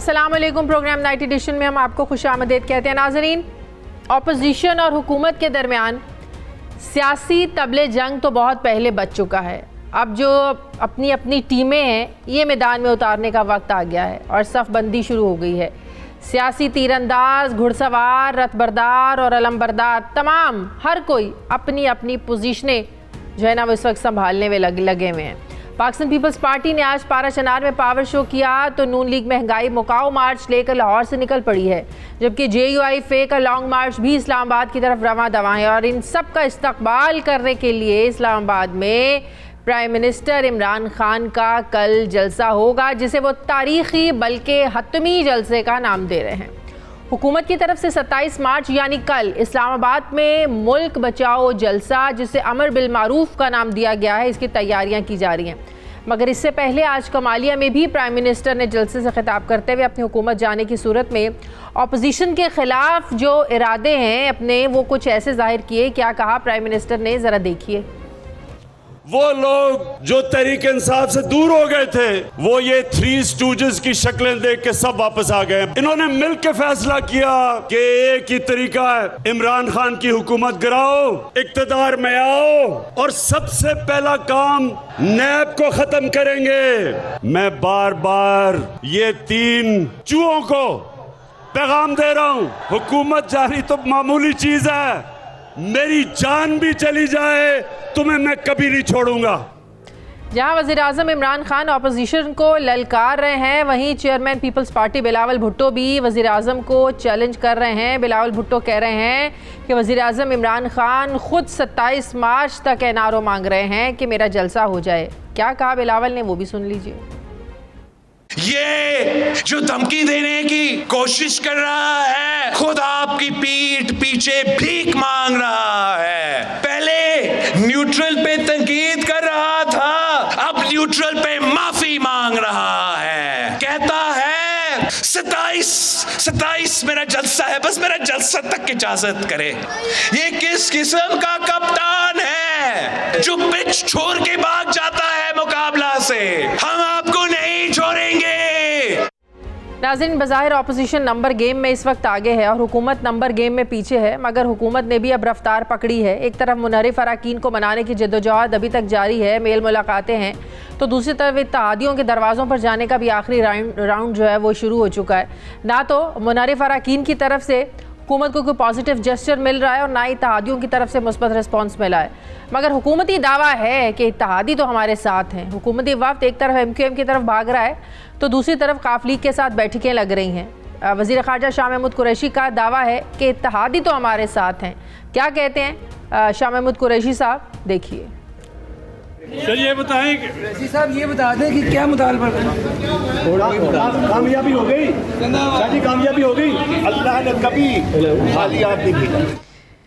अस्सलाम वालेकुम। Programme night addition में हम आपको खुशामदीद कहते हैं। नाजरीन, ऑपोजिशन और हुकूमत के दरमियान सियासी तबले जंग तो बहुत पहले बच चुका है। अब जो अपनी अपनी टीमें हैं ये मैदान में उतारने का वक्त आ गया है और सफ़बंदी शुरू हो गई है। सियासी तीरंदाज, घुड़सवार, रथबरदार और अलमबरदार तमाम हर कोई अपनी अपनी पोजीशनें जो है ना वो इस वक्त संभालने में लगे हुए हैं। पाकिस्तान पीपल्स पार्टी ने आज पारा चनार में पावर शो किया तो नून लीग महंगाई मुकाओ मार्च लेकर लाहौर से निकल पड़ी है, जबकि JUI फे का लॉन्ग मार्च भी इस्लामाबाद की तरफ रवां दवा है। और इन सब का इस्तकबाल करने के लिए इस्लामाबाद में प्राइम मिनिस्टर इमरान खान का कल जलसा होगा, जिसे वो तारीखी बल्कि हतमी जलसे का नाम दे रहे हैं। हुकूमत की तरफ से 27 मार्च यानी कल इस्लामाबाद में मुल्क बचाओ जलसा, जिसे अमर बिल मारूफ का नाम दिया गया है, इसकी तैयारियां की जा रही हैं। मगर इससे पहले आज कमालिया में भी प्राइम मिनिस्टर ने जलसे से खिताब करते हुए अपनी हुकूमत जाने की सूरत में अपोजिशन के खिलाफ जो इरादे हैं अपने वो कुछ ऐसे जाहिर किए। क्या कहा प्राइम मिनिस्टर ने, ज़रा देखिए। वो लोग जो तहरीक इंसाफ से दूर हो गए थे वो ये थ्री स्टूजेस की शक्लें देख के सब वापस आ गए। इन्होंने मिलकर फैसला किया कि एक ही तरीका है, इमरान खान की हुकूमत गिराओ, इक्तदार में आओ और सबसे पहला काम नैब को खत्म करेंगे। मैं बार बार ये तीन चूहों को पैगाम दे रहा हूं, हुकूमत जारी तो मामूली चीज है, मेरी जान भी चली जाए तुम्हें मैं कभी नहीं छोड़ूंगा। जहां वज़ीर-ए-आज़म इमरान खान अपोजिशन को ललकार रहे हैं, वहीं chairman people's party Bilawal Bhutto भी वज़ीर-ए-आज़म को चैलेंज कर रहे हैं। बिलावल भुट्टो कह रहे हैं कि वज़ीर-ए-आज़म इमरान खान खुद 27 मार्च तक एनआरओ मांग रहे हैं कि मेरा जलसा हो जाए। क्या कहा बिलावल ने वो भी सुन लीजिए। ये जो धमकी देने की कोशिश कर रहा है खुद आपकी पीठ पीछे भीख मांग रहा है। पहले न्यूट्रल पे तनकीद कर रहा था, अब न्यूट्रल पे माफी मांग रहा है। कहता है 27 मेरा जलसा है, बस मेरा जलसा तक इजाजत करे। ये किस किस्म का कप्तान है जो पिच छोड़ के भाग जाता है मुकाबला से? हम आपको नहीं छोड़ेंगे। नाज़रीन, बज़ाहिर अपोजिशन नंबर गेम में इस वक्त आगे है और हुकूमत नंबर गेम में पीछे है, मगर हुकूमत ने भी अब रफ्तार पकड़ी है। एक तरफ मुनहरिफ अराकीन को मनाने की जद्दोजहद अभी तक जारी है, मेल मुलाकातें हैं, तो दूसरी तरफ इत्तेहादियों के दरवाज़ों पर जाने का भी आखिरी राउंड जो है वो शुरू हो चुका है। ना तो मुनहरिफ अराकीन की तरफ से हुकूमत को कोई पॉजिटिव जेस्चर मिल रहा है और ना ही इत्तेहादियों की तरफ से मुस्बत रिस्पॉन्स मिला है। मगर हुकूमती दावा है कि इत्तेहादी तो हमारे साथ हैं। हुकूमती वफ्द एक तरफ MQM की तरफ भाग रहा है तो दूसरी तरफ काफ लीग के साथ बैठकें लग रही हैं। वज़ीर ख़ारजा शाह महमूद कुरैशी का दावा है कि इत्तेहादी तो हमारे साथ हैं। क्या कहते हैं शाह महमूद कुरैशी साहब, देखिए। चलिए बताएं कुरैशी साहब, ये बता दें कि क्या मुतालबा कामयाबी हो गई, शादी कामयाबी हो गई, अल्लाह ने कभी खाली हाथ नहीं भेजा।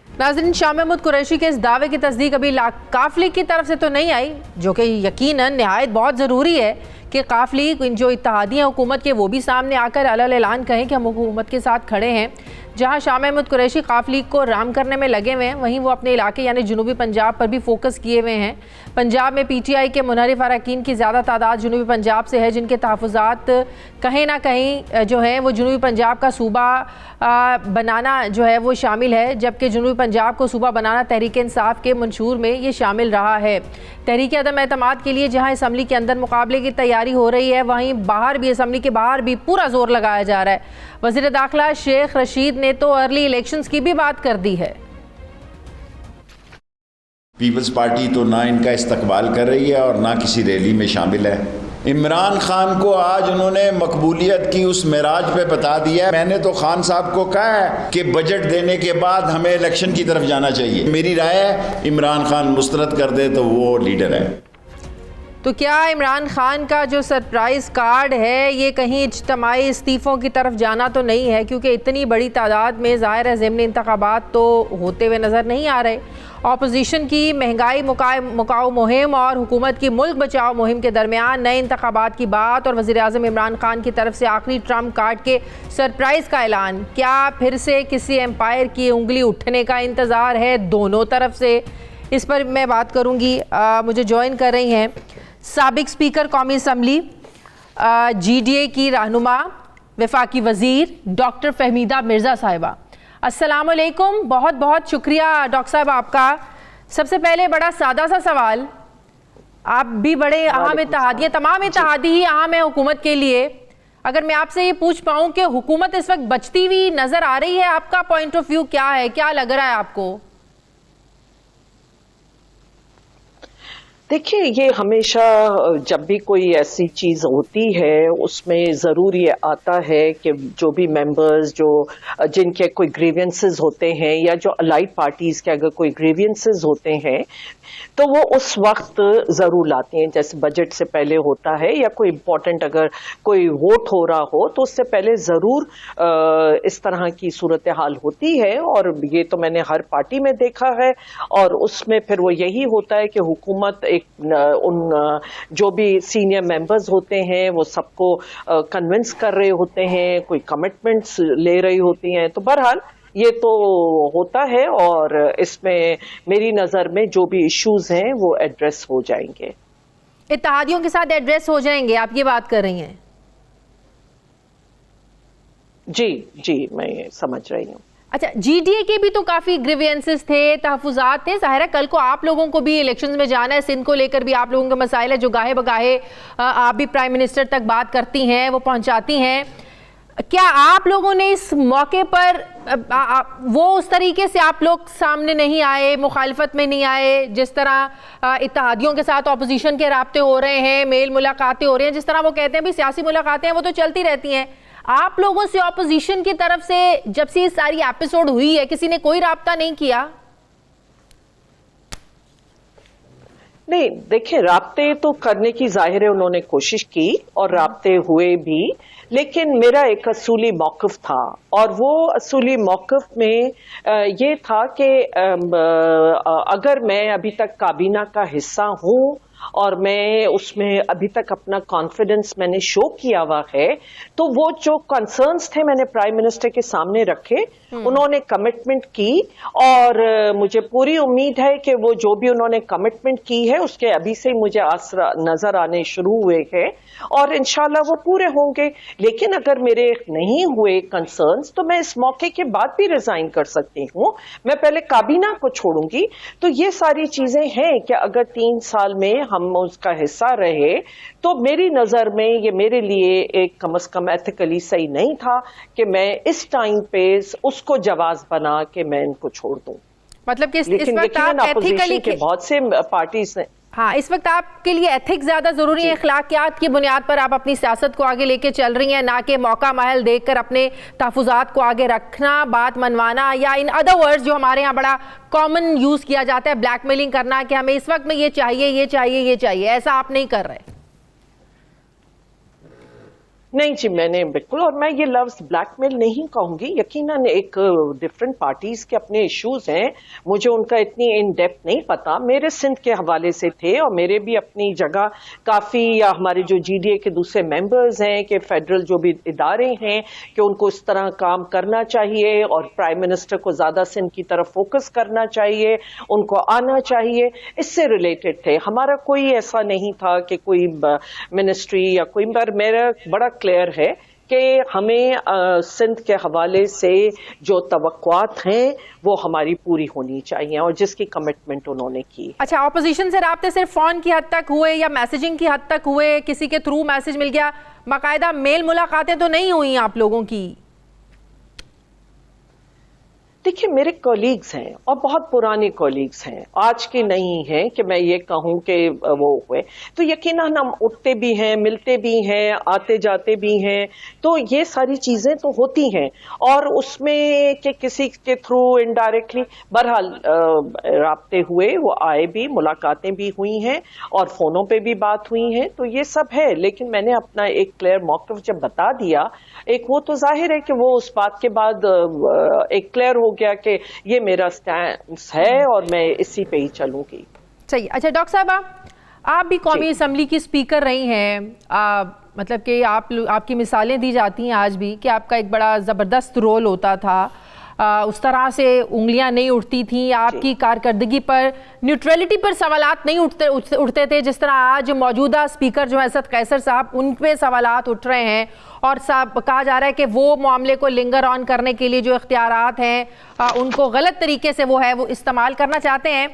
नाज़रीन, शाह महमूद कुरैशी के इस दावे की तस्दीक अभी काफ लीग की तरफ से तो नहीं आई, जो कि यकीनन नहायत बहुत ज़रूरी है कि काफ लीग जो इत्तेहादियाँ हुकूमत के वो भी सामने आकर अलग ऐलान कहें कि हम हुकूमत के साथ खड़े हैं। जहां शाह महमूद कुरैशी काफ लीग को राम करने में लगे हुए हैं, वहीं वो अपने इलाके यानी जनूबी पंजाब पर भी फोकस किए हुए हैं। पंजाब में PTI के मुनहरिफ अराकीन की ज़्यादा तादाद जनूबी पंजाब से है, जिनके तहफ़्फ़ुज़ात कहीं ना कहीं जो है वो जनूबी पंजाब का सूबा बनाना जो है वो शामिल है, जबकि जनूबी पंजाब को सूबा बनाना तहरीक इंसाफ के मंशूर में ये शामिल रहा है। तहरीक अदम एतमाद के लिए जहाँ असम्बली के अंदर मुकाबले की तैयारी हो रही है, वहीं बाहर भी असम्बली के बाहर भी पूरा जोर लगाया जा रहा है। वज़ीर दाखिला शेख रशीद ने तो अर्ली इलेक्शंस की भी बात कर दी है। पीपल्स पार्टी तो ना इनका इस्तकबाल कर रही है और ना किसी रैली में शामिल है। इमरान खान को आज उन्होंने मकबूलियत की उस मेराज पे बता दिया है। मैंने तो खान साहब को कहा है कि बजट देने के बाद हमें इलेक्शन की तरफ जाना चाहिए। मेरी राय है इमरान खान मुस्तरद कर दे तो वो लीडर है। तो क्या इमरान खान का जो सरप्राइज़ कार्ड है ये कहीं इज्तमाई इस्तीफ़ों की तरफ जाना तो नहीं है, क्योंकि इतनी बड़ी तादाद में ज़ाहिर है ज़िमनी इंतखाबात तो होते हुए नज़र नहीं आ रहे। अपोजिशन की महंगाई मुकाओ मुहिम और हुकूमत की मुल्क बचाओ मुहिम के दरमियान नए इंतखाबात की बात और वज़ीर-ए-आज़म इमरान खान की तरफ से आखिरी ट्रम्प कार्ड के सरप्राइज़ का ऐलान। क्या फिर से किसी एम्पायर की उंगली उठने का इंतज़ार है दोनों तरफ से? इस पर मैं बात करूँगी। मुझे ज्वाइन कर रही हैं साबिक स्पीकर कौमी असम्बली GDA की रहनुमा वफाकी वज़ीर डॉक्टर फहमीदा मिर्ज़ा साहिबा। अस्सलाम वालेकुम, बहुत बहुत शुक्रिया डॉक्टर साहब आपका। सबसे पहले बड़ा सादा सा सवाल, आप भी बड़े अहम इत्तेहादी हैं, तमाम इत्तेहादी ही अहम है हुकूमत के लिए। अगर मैं आपसे ये पूछ पाऊँ कि हुकूमत इस वक्त बचती हुई नज़र आ रही है, आपका पॉइंट ऑफ व्यू क्या है, क्या लग रहा है आपको? देखिए, ये हमेशा जब भी कोई ऐसी चीज़ होती है उसमें ज़रूर ये आता है कि जो भी मेंबर्स जिनके कोई ग्रीवियंसेस होते हैं या जो अलाइड पार्टीज़ के अगर कोई ग्रीवियंसेस होते हैं तो वो उस वक्त ज़रूर लाती हैं। जैसे बजट से पहले होता है या कोई इम्पोर्टेंट अगर कोई वोट हो रहा हो तो उससे पहले ज़रूर इस तरह की सूरत हाल होती है, और ये तो मैंने हर पार्टी में देखा है। और उसमें फिर वो यही होता है कि हुकूमत उन जो भी सीनियर मेंबर्स होते हैं वो सबको कन्विंस कर रहे होते हैं, कोई कमिटमेंट्स ले रही होती हैं। तो बहरहाल ये तो होता है, और इसमें मेरी नज़र में जो भी इश्यूज हैं वो एड्रेस हो जाएंगे, इत्तेहादियों के साथ एड्रेस हो जाएंगे, आप ये बात कर रही हैं? जी मैं समझ रही हूँ। अच्छा, जीडीए के भी तो काफ़ी ग्रीवियंसेस थे, तहफ़्फ़ुज़ात थे। ज़ाहिर है कल को आप लोगों को भी इलेक्शंस में जाना है, सिंध को लेकर भी आप लोगों के मसाइल है जो गाहे बगाहे आप भी प्राइम मिनिस्टर तक बात करती हैं, वो पहुंचाती हैं। क्या आप लोगों ने इस मौके पर वो उस तरीके से आप लोग सामने नहीं आए, मुखालफत में नहीं आए, जिस तरह इत्तेहादियों के साथ अपोजिशन के राब्ते हो रहे हैं, मेल मुलाकातें हो रही हैं, जिस तरह वो कहते हैं भी सियासी मुलाकातें हैं वो तो चलती रहती हैं, आप लोगों से ऑपोजिशन की तरफ से जब से ये सारी एपिसोड हुई है किसी ने कोई राब्ता नहीं किया? नहीं, देखिए, राब्ते तो करने की जाहिर है उन्होंने कोशिश की और राब्ते हुए भी, लेकिन मेरा एक असूली मौक़िफ़ था, और वो असूली मौक़िफ़ में ये था कि अगर मैं अभी तक काबीना का हिस्सा हूँ और मैं उसमें अभी तक अपना कॉन्फिडेंस मैंने शो किया हुआ है, तो वो जो कंसर्न्स थे मैंने प्राइम मिनिस्टर के सामने रखे, उन्होंने कमिटमेंट की, और मुझे पूरी उम्मीद है कि वो जो भी उन्होंने कमिटमेंट की है उसके अभी से मुझे आसरा नजर आने शुरू हुए हैं, और इंशाल्लाह वो पूरे होंगे। लेकिन अगर मेरे नहीं हुए कंसर्न्स तो मैं इस मौके के बाद भी रिजाइन कर सकती हूँ, मैं पहले काबीना को छोड़ूंगी। तो ये सारी चीजें हैं कि अगर 3 साल में हम उसका हिस्सा रहे तो मेरी नजर में ये मेरे लिए एक कम से कम एथिकली सही नहीं था कि मैं इस टाइम पे उसको जवाब बना के मैं इनको छोड़ दूं। मतलब कि इस वक्त आप एथिकली के बहुत से पार्टीज ने, हाँ, इस वक्त आपके लिए एथिक्स ज्यादा जरूरी है, अखलाकियात की बुनियाद पर आप अपनी सियासत को आगे लेके चल रही हैं, ना कि मौका महल देखकर अपने तहफ़्फ़ुज़ात को आगे रखना, बात मनवाना, या इन अदर वर्ड्स जो हमारे यहाँ बड़ा कॉमन यूज किया जाता है, ब्लैकमेलिंग करना कि हमें इस वक्त में ये चाहिए, ये चाहिए, ये चाहिए। ऐसा आप नहीं कर रहे? नहीं जी, मैंने बिल्कुल, और मैं ये लफ्ज ब्लैकमेल नहीं कहूंगी। यकीनन एक डिफरेंट पार्टीज के अपने इश्यूज हैं, मुझे उनका इतनी इन डेप्थ नहीं पता, मेरे सिंध के हवाले से थे, और मेरे भी अपनी जगह काफ़ी, या हमारे जो जीडीए के दूसरे मेंबर्स हैं कि फेडरल जो भी इदारे हैं कि उनको इस तरह काम करना चाहिए, और प्राइम मिनिस्टर को ज़्यादा सिंध की तरफ फोकस करना चाहिए, उनको आना चाहिए, इससे रिलेटेड थे। हमारा कोई ऐसा नहीं था कि कोई मिनिस्ट्री या कोई, पर मेरा बड़ा क्लियर है कि हमें सिंध के हवाले से जो तवक्कुआत हैं वो हमारी पूरी होनी चाहिए, और जिसकी कमिटमेंट उन्होंने की। अच्छा, ऑपोजिशन से राब्ते सिर्फ फोन की हद तक हुए या मैसेजिंग की हद तक हुए, किसी के थ्रू मैसेज मिल गया, बाकायदा मेल मुलाकातें तो नहीं हुई आप लोगों की? देखिए, मेरे कॉलीग्स हैं और बहुत पुराने कॉलीग्स हैं, आज के नहीं हैं कि मैं ये कहूं कि वो हुए, तो यकीनन हम उठते भी हैं, मिलते भी हैं, आते जाते भी हैं, तो ये सारी चीज़ें तो होती हैं, और उसमें कि किसी के थ्रू इनडायरेक्टली बहरहाल राब्ते हुए, वो आए भी, मुलाकातें भी हुई हैं, और फ़ोनों पे भी बात हुई हैं, तो ये सब है। लेकिन मैंने अपना एक क्लियर मौक़िफ़ जब बता दिया, एक वो तो जाहिर है कि वो उस बात के बाद एक क्लियर हो गया कि ये मेरा स्टैंस है और मैं इसी पे ही चलूंगी। सही। अच्छा डॉक्टर साहबा, आप भी कौमी असम्बली की स्पीकर रही हैं, मतलब कि आपकी मिसालें दी जाती हैं आज भी कि आपका एक बड़ा ज़बरदस्त रोल होता था उस तरह से उंगलियां नहीं उठती थी, आपकी कारकर्दगी पर, न्यूट्रलिटी पर सवालात नहीं उठते थे, जिस तरह आज मौजूदा स्पीकर जो है असद कैसर साहब, उन पे सवालात उठ रहे हैं और कहा जा रहा है कि वो मामले को लिंगर ऑन करने के लिए जो इख्तियारात हैं उनको गलत तरीके से वो इस्तेमाल करना चाहते हैं।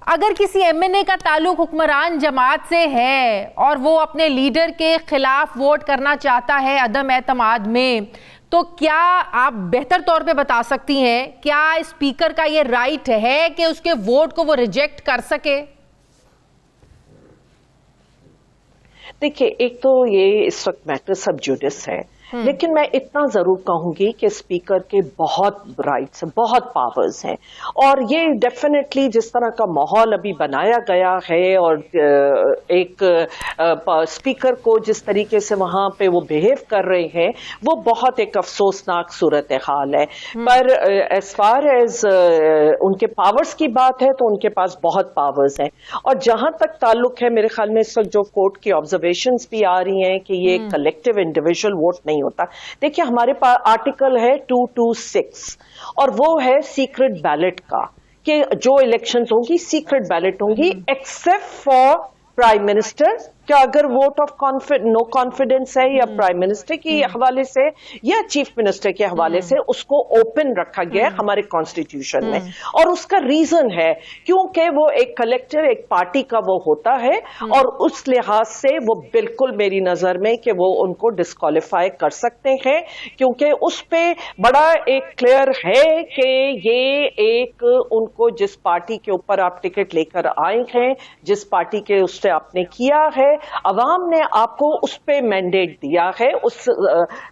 अगर किसी एमएनए का ताल्लुक हुक्मरान जमात से है और वो अपने लीडर के खिलाफ वोट करना चाहता है अदम एतमाद में, तो क्या आप बेहतर तौर पे बता सकती हैं क्या स्पीकर का ये राइट है कि उसके वोट को वो रिजेक्ट कर सके? देखिए, एक तो ये इस वक्त मैटर सब जुडिस है, लेकिन मैं इतना जरूर कहूंगी कि स्पीकर के बहुत राइट्स हैं, बहुत पावर्स हैं, और ये डेफिनेटली जिस तरह का माहौल अभी बनाया गया है और एक स्पीकर को जिस तरीके से वहां पे वो बिहेव कर रहे हैं, वो बहुत एक अफसोसनाक सूरत हाल है। पर एज फार एज उनके पावर्स की बात है तो उनके पास बहुत पावर्स हैं, और जहां तक ताल्लुक है, मेरे ख्याल में इस वक्त जो कोर्ट की ऑब्जर्वेशंस भी आ रही हैं कि ये कलेक्टिव इंडिविजुअल वोट नहीं होता। देखिए, हमारे पास आर्टिकल है 226 और वो है सीक्रेट बैलेट का, कि जो इलेक्शंस होंगी सीक्रेट बैलेट होंगी एक्सेप्ट फॉर प्राइम मिनिस्टर, क्या अगर वोट ऑफ नो कॉन्फिडेंस है या प्राइम मिनिस्टर के हवाले से या चीफ मिनिस्टर के हवाले से, उसको ओपन रखा गया है हमारे कॉन्स्टिट्यूशन में। और उसका रीजन है क्योंकि वो एक कलेक्टर, एक पार्टी का वो होता है, और उस लिहाज से वो बिल्कुल मेरी नजर में कि वो उनको डिस्क्वालीफाई कर सकते हैं, क्योंकि उस पे बड़ा एक क्लियर है कि ये एक उनको जिस पार्टी के ऊपर आप टिकट लेकर आए हैं, जिस पार्टी के उससे आपने किया है, अवाम ने आपको उस पे मैंडेट दिया है, उस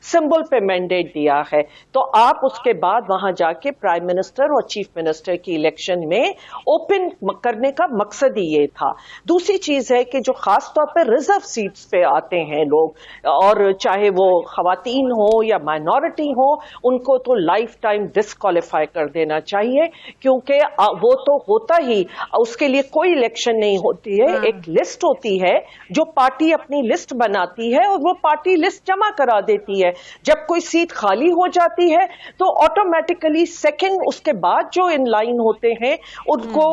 सिंबल पे मैंडेट दिया है, तो आप उसके बाद वहां जाके प्राइम मिनिस्टर और चीफ मिनिस्टर की इलेक्शन में ओपन करने का मकसद ही ये था। दूसरी चीज है कि जो खास तौर पे रिजर्व सीट्स पे आते हैं लोग, और चाहे वो खवातीन हो या माइनॉरिटी हो, उनको तो लाइफ टाइम डिस्क्वालीफाई कर देना चाहिए, क्योंकि वो तो होता ही, उसके लिए कोई इलेक्शन नहीं होती है, एक लिस्ट होती है, जो पार्टी अपनी लिस्ट बनाती है और वो पार्टी लिस्ट जमा करा देती है। जब कोई सीट खाली हो जाती है तो ऑटोमेटिकली सेकंड उसके बाद जो इन लाइन होते हैं उनको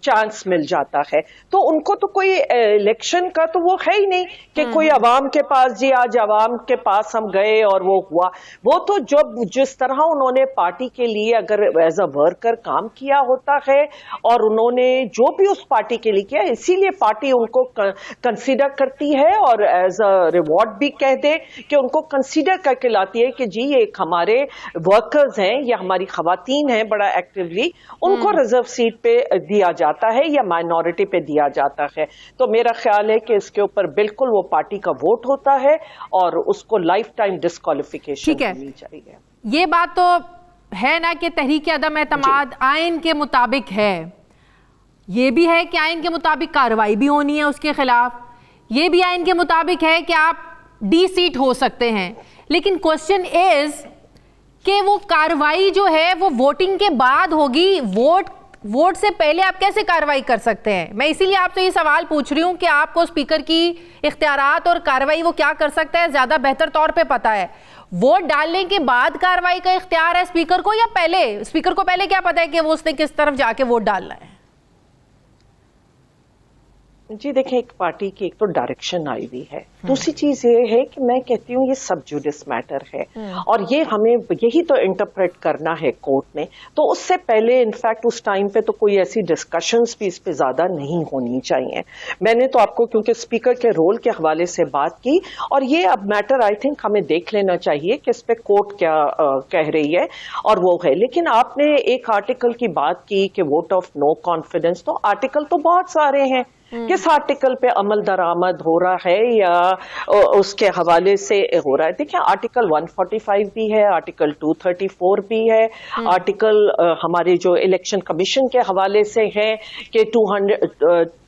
चांस मिल जाता है। तो उनको तो कोई इलेक्शन का तो वो है ही नहीं कि कोई अवाम के पास, जी आज अवाम के पास हम गए और वो हुआ। वो तो जब जिस तरह उन्होंने पार्टी के लिए अगर एज अ वर्कर काम किया होता है और उन्होंने जो भी उस पार्टी के लिए किया, इसीलिए पार्टी उनको कंसीडर करती है और एज अ रिवॉर्ड भी कह दे कि उनको कंसीडर करके लाती है कि जी ये एक हमारे वर्कर्स हैं या हमारी खवातीन हैं बड़ा एक्टिवली, उनको रिजर्व सीट पे दिया जाता है या माइनॉरिटी पे दिया जाता है। तो मेरा ख्याल है कि इसके ऊपर बिल्कुल वो पार्टी का वोट होता है और उसको लाइफ टाइम डिस्क्वालिफिकेशन मिलनी चाहिए। ये बात तो है ना कि तहरीक अदम एतमाद आइन के मुताबिक है, ये भी है कि आइन के मुताबिक कार्रवाई भी होनी है उसके खिलाफ, ये भी आइन के मुताबिक है कि आप डी सीट हो सकते हैं। लेकिन क्वेश्चन इज कि वो कार्रवाई जो है वो वोटिंग के बाद होगी, वोट से पहले आप कैसे कार्रवाई कर सकते हैं? मैं इसीलिए आपसे ये सवाल पूछ रही हूँ कि आपको स्पीकर की इख्तियारात और कार्रवाई वो क्या कर सकता है ज्यादा बेहतर तौर पे पता है। वोट डालने के बाद कार्रवाई का इख्तियार है स्पीकर को, या पहले स्पीकर को पहले क्या पता है कि वो उसने किस तरफ जाके वोट डालना है? जी देखिए, एक पार्टी की एक तो डायरेक्शन आई हुई है, दूसरी चीज ये है कि मैं कहती हूँ ये सब जुडिस मैटर है और ये हमें यही तो इंटरप्रेट करना है कोर्ट ने। तो उससे पहले इनफैक्ट उस टाइम पे तो कोई ऐसी डिस्कशंस भी इस पे ज्यादा नहीं होनी चाहिए। मैंने तो आपको क्योंकि स्पीकर के रोल के हवाले से बात की, और ये अब मैटर आई थिंक हमें देख लेना चाहिए कि इस पे कोर्ट क्या कह रही है और वो है। लेकिन आपने एक आर्टिकल की बात की कि वोट ऑफ नो कॉन्फिडेंस, तो आर्टिकल तो बहुत सारे हैं, किस आर्टिकल पे अमल दरामद हो रहा है या उसके हवाले से हो रहा है। देखिए, आर्टिकल 145 भी है, आर्टिकल 234 भी है, आर्टिकल हमारे जो इलेक्शन कमीशन के हवाले से है कि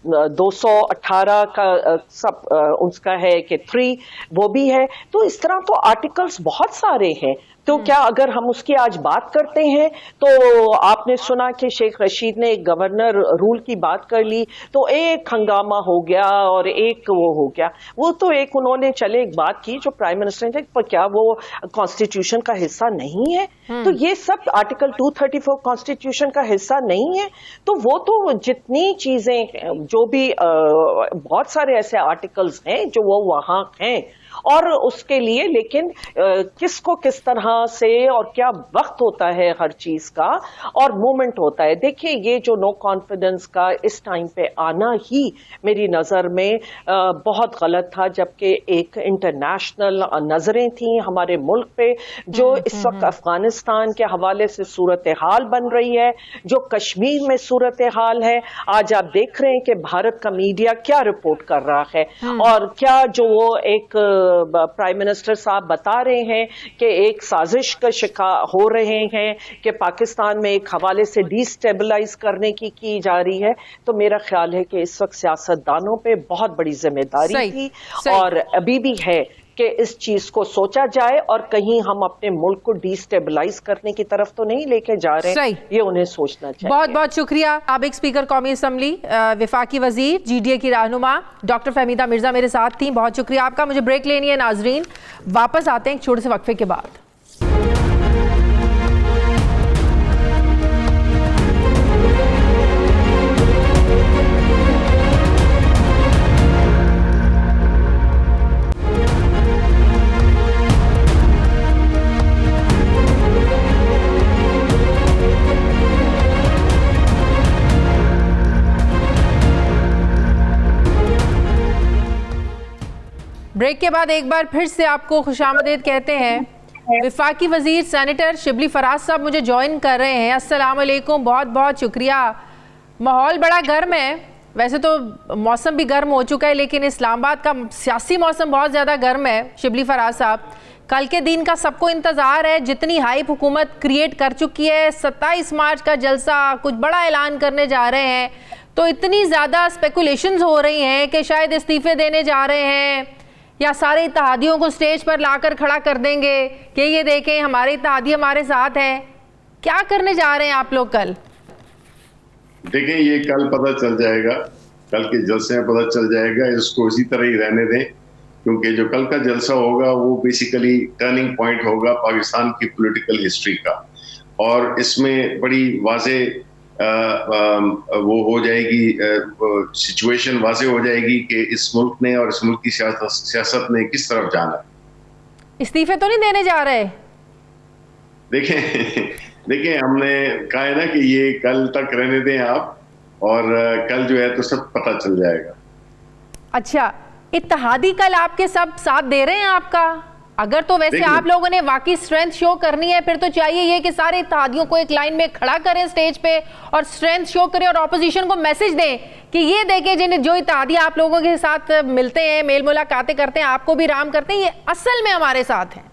218 का सब उसका है कि 3 वो भी है। तो इस तरह तो आर्टिकल्स बहुत सारे हैं। तो क्या अगर हम उसकी आज बात करते हैं तो आपने सुना कि शेख रशीद ने एक गवर्नर रूल की बात कर ली तो एक हंगामा हो गया और एक वो हो गया। वो तो एक उन्होंने चले एक बात की जो प्राइम मिनिस्टर ने, पर क्या वो कॉन्स्टिट्यूशन का हिस्सा नहीं है? तो ये सब आर्टिकल 234 कॉन्स्टिट्यूशन का हिस्सा नहीं है। तो वो तो जितनी चीजें जो भी बहुत सारे ऐसे आर्टिकल्स हैं जो वो वहां हैं और उसके लिए, लेकिन किसको किस तरह से और क्या वक्त होता है हर चीज का और मूवमेंट होता है। देखिए ये जो नो कॉन्फिडेंस का इस टाइम पे आना ही मेरी नजर में बहुत गलत था, जबकि एक इंटरनेशनल नजरें थी हमारे मुल्क पे जो इस वक्त अफगानिस्तान के हवाले से सूरत हाल बन रही है, जो कश्मीर में सूरत हाल है। आज आप देख रहे हैं कि भारत का मीडिया क्या रिपोर्ट कर रहा है और क्या जो वो एक प्राइम मिनिस्टर साहब बता रहे हैं कि एक साजिश का शिकार हो रहे हैं कि पाकिस्तान में एक हवाले से डिस्टेबलाइज करने की जा रही है। तो मेरा ख्याल है कि इस वक्त सियासतदानों पे बहुत बड़ी जिम्मेदारी थी और अभी भी है कि इस चीज को सोचा जाए और कहीं हम अपने मुल्क को डिस्टेबलाइज करने की तरफ तो नहीं लेके जा रहे हैं, ये उन्हें सोचना चाहिए। बहुत बहुत शुक्रिया। साबिक स्पीकर कौमी असम्बली, विफाकी वजीर, GDA की रहनुमा डॉक्टर फहमीदा मिर्जा मेरे साथ थी। बहुत शुक्रिया आपका। मुझे ब्रेक लेनी है नाजरीन, वापस आते हैं एक छोटे से वक्फे के बाद। ब्रेक के बाद एक बार फिर से आपको खुशामदीद कहते हैं। विफाकी वजीर सेनेटर शिबली फराज साहब मुझे ज्वाइन कर रहे हैं। अस्सलाम वालेकुम, बहुत बहुत शुक्रिया। माहौल बड़ा गर्म है, वैसे तो मौसम भी गर्म हो चुका है लेकिन इस्लामाबाद का सियासी मौसम बहुत ज़्यादा गर्म है। शिबली फराज साहब, कल के दिन का सबको इंतज़ार है, जितनी हाइप हुकूमत क्रिएट कर चुकी है, 27 मार्च का जलसा, कुछ बड़ा ऐलान करने जा रहे हैं, तो इतनी ज़्यादा स्पेकुलेशंस हो रही हैं कि शायद इस्तीफ़े देने जा रहे हैं या सारे इत्तेहादियों को स्टेज पर लाकर खड़ा कर देंगे कि ये देखें हमारे इत्तेहादी हमारे साथ हैं। क्या करने जा रहे हैं आप लोग कल? देखें, ये कल पता चल जाएगा, कल के जलसे में पता चल जाएगा। इसको इसी तरह ही रहने दें, क्योंकि जो कल का जलसा होगा वो बेसिकली टर्निंग पॉइंट होगा पाकिस्तान की पॉलिटिकल हिस्ट्री का, और इसमें बड़ी वाजे वो हो जाएगी, सिचुएशन वाजे हो जाएगी कि इस मुल्क ने और इस मुल्क की सियासत ने किस तरफ जाना। इस्तीफे तो नहीं देने जा रहे? देखें हमने कहा है ना कि ये कल तक रहने दें आप, और कल जो है तो सब पता चल जाएगा। अच्छा, इत्तेहादी कल आपके सब साथ दे रहे हैं आपका? अगर तो वैसे आप लोगों ने वाकई स्ट्रेंथ शो करनी है फिर तो चाहिए ये कि सारे इत्तेहादियों को एक लाइन में खड़ा करें स्टेज पे और स्ट्रेंथ शो करें और ऑपोजिशन को मैसेज दें कि ये देखें जिन्हें जो इत्तेहादी आप लोगों के साथ मिलते हैं, मेल मुलाकातें करते हैं, आपको भी राम करते हैं, ये असल में हमारे साथ हैं।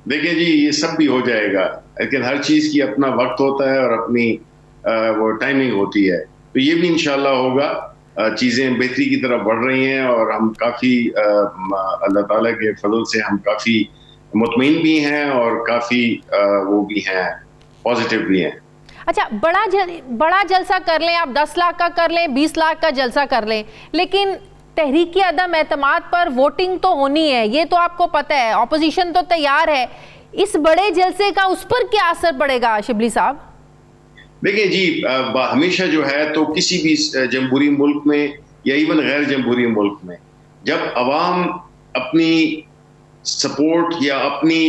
देखिए जी, ये सब भी हो जाएगा, लेकिन हर चीज की अपना वक्त होता है और अपनी वो टाइमिंग होती है। तो ये भी इंशाल्लाह होगा। चीज़ें बेहतरी की तरफ बढ़ रही हैं और हम काफ़ी अल्लाह ताला के फजल से हम काफ़ी मुतमईन भी हैं और काफ़ी वो भी हैं, पॉजिटिव भी हैं। अच्छा, बड़ा जलसा कर लें आप, 10 लाख का कर लें, 20 लाख का जलसा कर लें, लेकिन तहरीक अदम एतमाद पर वोटिंग तो होनी है, ये तो आपको पता है। ऑपोजिशन तो तैयार है, इस बड़े जलसे का उस पर क्या असर पड़ेगा शिबली साहब? देखिए जी, हमेशा जो है तो किसी भी जमहूरी मुल्क में या इवन गैर जमहूरी मुल्क में जब अवाम अपनी सपोर्ट या अपनी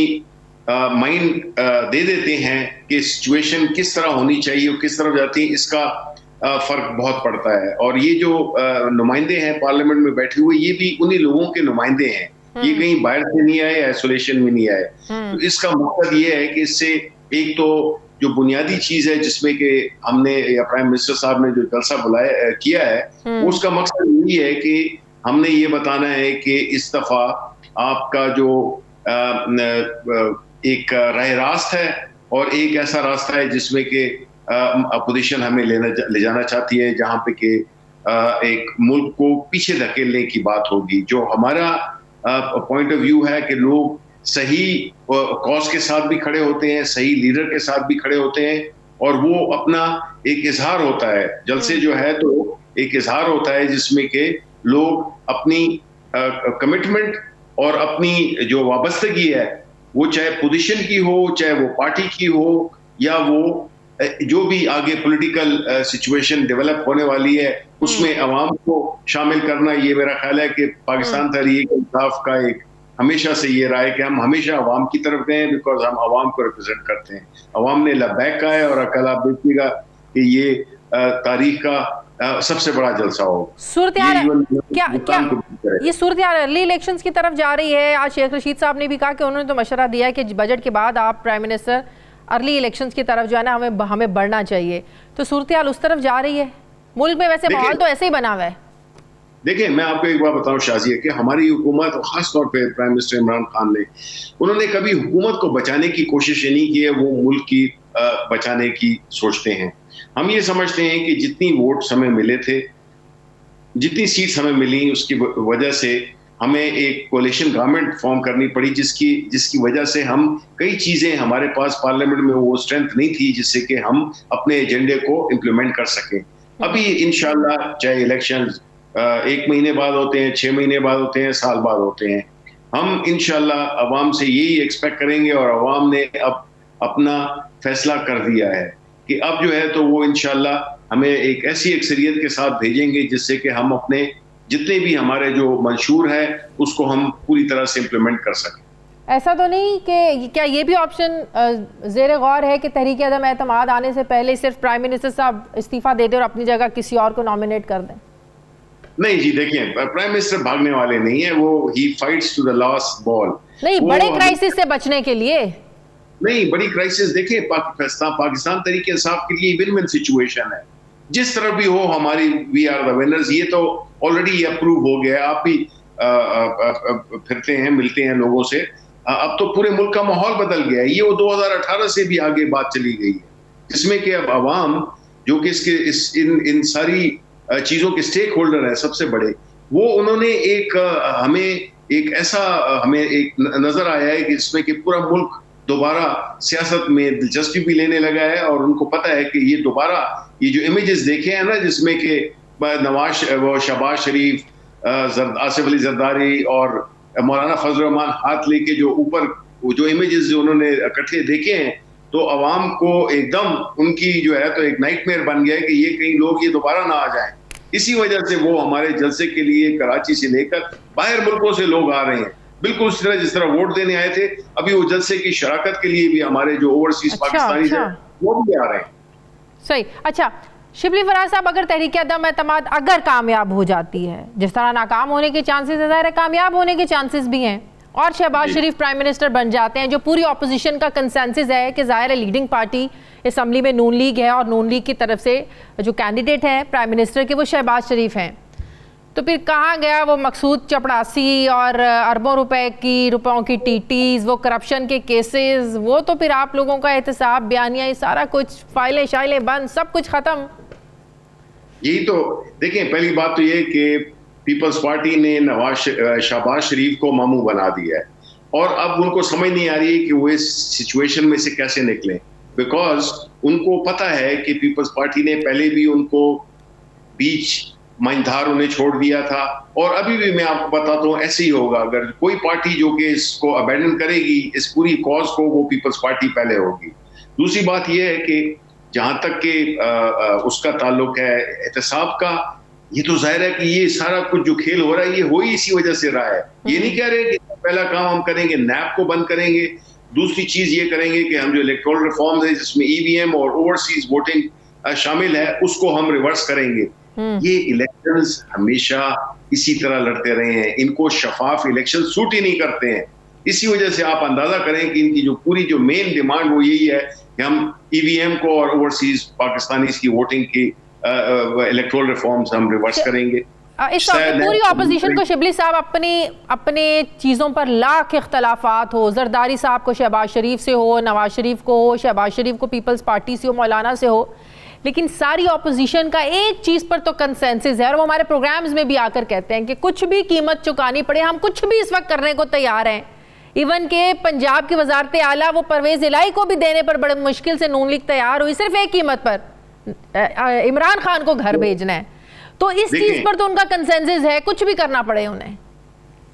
माइंड दे देते हैं कि सिचुएशन किस तरह होनी चाहिए और किस तरफ जाती है, इसका फर्क बहुत पड़ता है। और ये जो नुमाइंदे हैं पार्लियामेंट में बैठे हुए, ये भी उन्हीं लोगों के नुमाइंदे हैं, ये कहीं बाहर से नहीं आए, आइसोलेशन में नहीं आए। तो इसका मकसद ये है कि इससे एक तो जो बुनियादी चीज है जिसमें कि हमने या प्राइम मिनिस्टर साहब ने जो जलसा बुलाया किया है, उसका मकसद यही है कि हमने ये बताना है कि इस दफा आपका जो एक राह रास्त है और एक ऐसा रास्ता है जिसमें कि अपोजिशन हमें ले जाना चाहती है, जहां पे कि एक मुल्क को पीछे धकेलने की बात होगी। जो हमारा पॉइंट ऑफ व्यू है कि लोग सही कॉज के साथ भी खड़े होते हैं, सही लीडर के साथ भी खड़े होते हैं, और वो अपना एक इजहार होता है जलसे जो है, तो एक इजहार होता है जिसमें कि लोग अपनी कमिटमेंट और अपनी जो वाबस्तगी है, वो चाहे पोजीशन की हो, चाहे वो पार्टी की हो, या वो जो भी आगे पॉलिटिकल सिचुएशन डेवलप होने वाली है उसमें अवाम को शामिल करना, ये मेरा ख्याल है कि पाकिस्तान तहरीक इंसाफ का एक हमेशा से ये रहा है कि हम हमेशा अवाम की तरफ गए, बिकॉज हम अवाम को रिप्रेजेंट करते हैं। अवाम ने लब्बैक कहा है, और कल आप देखिएगा कि ये तारीख का सबसे बड़ा जलसा होगा। ये सूरत अर्ली इलेक्शंस की तरफ जा रही है। आज शेख रशीद साहब ने भी कहा कि उन्होंने तो मशवरा दिया है कि बजट के बाद आप प्राइम मिनिस्टर अर्ली इलेक्शंस की तरफ जो है ना हमें बढ़ना चाहिए, तो सूरत हाल उस तरफ जा रही है। मुल्क में वैसे माहौल तो ऐसे ही बना हुआ है। देखिए, मैं आपको एक बात बताऊं शाजिया, कि हमारी हुकूमत, खास तौर पे प्राइम मिनिस्टर इमरान खान ने, उन्होंने कभी हुकूमत को बचाने की कोशिश नहीं की है, वो मुल्क की बचाने की सोचते हैं। हम ये समझते हैं कि जितनी वोट हमें मिले थे, जितनी सीट्स हमें मिली, उसकी वजह से हमें एक कोalition गवर्नमेंट फॉर्म करनी पड़ी, जिसकी वजह से हम कई चीजें, हमारे पास पार्लियामेंट में वो स्ट्रेंथ नहीं थी जिससे कि हम अपने एजेंडे को इम्प्लीमेंट कर सकें। अभी इंशाल्लाह, चाहे इलेक्शन 1 महीने बाद होते हैं, 6 महीने बाद होते हैं, साल बाद होते हैं, हम इंशाल्लाह अवाम से यही एक्सपेक्ट करेंगे, और अवाम ने अब अपना फैसला कर दिया है कि अब जो है तो वो इंशाल्लाह हमें एक ऐसी अक्सरियत के साथ भेजेंगे जिससे कि हम अपने जितने भी हमारे जो मंशूर है उसको हम पूरी तरह से इम्प्लीमेंट कर सकें। ऐसा तो नहीं कि क्या ये भी ऑप्शन ज़ेर गौर है कि तहरीक अदम एतमाद आने से पहले सिर्फ प्राइम मिनिस्टर साहब इस्तीफा दे दें और अपनी जगह किसी और को नॉमिनेट कर दें? नहीं जी, देखिए, प्राइम मिनिस्टर भागने वाले नहीं है, वो ही fights to the last ball. नहीं, बड़े क्राइसिस से बचने के लिए नहीं, बड़ी क्राइसिस, देखिए, पाकिस्तान तहरीक इंसाफ के लिए विन विन सिचुएशन है। जिस तरफ भी हो, हमारी वी आर द विनर्स, ये तो ऑलरेडी अप्रूव हो गया। आप भी फिरते हैं, मिलते हैं लोगों से, अब तो पूरे मुल्क का माहौल बदल गया है। ये वो 2018 से भी आगे बात चली गई है, जिसमें कि अब अवाम जो कि इन सारी चीजों के स्टेक होल्डर है सबसे बड़े, वो उन्होंने एक ऐसा नजर आया है कि इसमें कि पूरा मुल्क दोबारा सियासत में दिलचस्पी भी लेने लगा है, और उनको पता है कि ये दोबारा ये जो इमेजेस देखे हैं ना, जिसमें कि शहबाज शरीफ, आसिफ अली जरदारी और मौलाना फजल रहमान हाथ लेके जो ऊपर जो इमेजेस जो उन्होंने इकट्ठे देखे हैं, तो अवाम को एकदम उनकी जो है तो एक नाइटमेयर बन गया है कि ये कहीं लोग ये दोबारा ना आ जाएं। इसी वजह से वो हमारे जलसे के लिए कराची से लेकर बाहर मुल्कों से लोग आ रहे हैं, बिल्कुल उस तरह जिस तरह वोट देने आए थे। अभी वो जलसे की शराकत के लिए भी हमारे जो ओवरसीज पाकिस्तानी हैं वो भी आ रहे हैं। सही। अच्छा, शिबली फराज साहब, अगर तहरीक अदम एतमाद अगर कामयाब हो जाती है, जिस तरह नाकाम होने के चांसेस है, ज़ाहिर है कामयाब होने के चांसेस भी हैं, और शहबाज शरीफ प्राइम मिनिस्टर बन जाते हैं, जो पूरी ऑपोजिशन का कंसेंसस है कि ज़ाहिर है लीडिंग पार्टी असम्बली में नून लीग है, और नून लीग की तरफ से जो कैंडिडेट है प्राइम मिनिस्टर के वो शहबाज शरीफ हैं, तो फिर कहाँ गया वो मकसूद चपड़ासी और अरबों रुपयों की टीटीज, वो करप्शन के केसेस, वो तो फिर आप लोगों का एहतसाब, बयानिया, ये सारा कुछ, फाइलें शाइलें बंद, सब कुछ ख़त्म। यही तो देखिए, पहली बात तो ये कि पीपल्स पार्टी ने शहबाज शरीफ को मामू बना दिया है, और अब उनको समझ नहीं आ रही है कि वो इस सिचुएशन में से कैसे निकलें, बिकॉज उनको पता है कि पीपल्स पार्टी ने पहले भी उनको बीच माइंधार उन्हें छोड़ दिया था, और अभी भी मैं आपको बताता हूँ ऐसे ही होगा। अगर कोई पार्टी जो कि इसको अबैंडन करेगी, इस पूरी कॉज को, वो पीपल्स पार्टी पहले होगी। दूसरी बात यह है कि जहां तक कि उसका ताल्लुक है एहतसाब का, ये तो जाहिर है कि ये सारा कुछ जो खेल हो रहा है ये हो ही इसी वजह से रहा है। ये नहीं कह रहे कि पहला काम हम करेंगे नैप को बंद करेंगे, दूसरी चीज ये करेंगे कि हम जो इलेक्टोरल रिफॉर्म्स है जिसमें ईवीएम और ओवरसीज वोटिंग शामिल है उसको हम रिवर्स करेंगे। ये इलेक्शंस हमेशा इसी तरह लड़ते रहे हैं, इनको शफाफ इलेक्शन सूट ही नहीं करते हैं। इसी वजह से आप अंदाजा करें कि इनकी जो पूरी जो मेन डिमांड वो यही है कि हम ईवीएम को और ओवरसीज पाकिस्तानी की वोटिंग की इलेक्टोरल रिफॉर्म्स हम रिवर्स करेंगे। इस पूरी ऑपोजिशन को शिबली साहब अपने चीज़ों पर लाख इख्तलाफात हो, जरदारी साहब को शहबाज शरीफ से हो, नवाज शरीफ को हो, शहबाज शरीफ को पीपल्स पार्टी से हो, मौलाना से हो, लेकिन सारी ऑपोजिशन का एक चीज़ पर तो कंसेंसस है, और वो हमारे प्रोग्राम्स में भी आकर कहते हैं कि कुछ भी कीमत चुकानी पड़े, हम कुछ भी इस वक्त करने को तैयार हैं। इवन के पंजाब की वजारत आला वो परवेज़ इलाही को भी देने पर बड़े मुश्किल से नून लीग तैयार हुई, सिर्फ एक कीमत पर, इमरान खान को घर भेजना है। तो इस चीज़ पर तो उनका कंसेंसस है, कुछ भी करना पड़े उन्हें।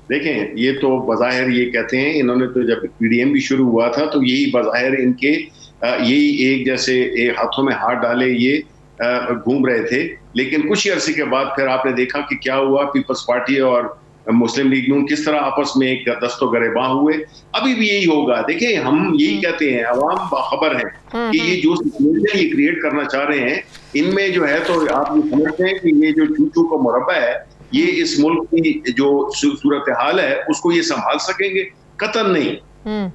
देखें, ये तो बज़ाहिर ये कहते हैं, इन्होंने तो जब पीडीएम भी शुरू हुआ था तो यही बज़ाहिर इनके यही एक जैसे एक हाथों में हाथ डाले ये घूम रहे थे। लेकिन कुछ ही अरसे के बाद फिर आपने देखा कि क्या हुआ, पीपल्स पार्टी और मुस्लिम लीग नून किस तरह आपस में एक दस्तो गरेबां हुए। अभी भी यही होगा। देखिए, हम यही कहते हैं, अवाम बाखबर है कि ये जो सिचुएशन ये क्रिएट करना चाह रहे हैं, इनमें जो है तो आप ये समझते हैं कि ये जो चूचू का मुरब्बा है, ये इस मुल्क की जो सूरत हाल है उसको ये संभाल सकेंगे? कतई नहीं।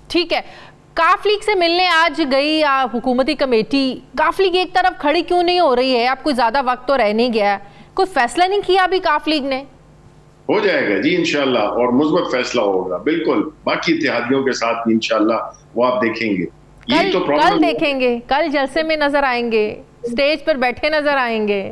ठीक है, काफ लीग से मिलने आज गई हुकूमती कमेटी, काफ लीग एक तरफ खड़ी क्यों नहीं हो रही है? आपको ज्यादा वक्त तो रह नहीं गया, कोई फैसला नहीं किया अभी काफ लीग ने? हो जाएगा जी इंशाल्लाह, और मुस्बत फैसला होगा बिल्कुल, बाकी इत्तेहादियों के साथ भी इंशाल्लाह, वो आप देखेंगे। ये तो कल देखेंगे, कल जलसे में नजर आएंगे, स्टेज पर बैठे नजर आएंगे।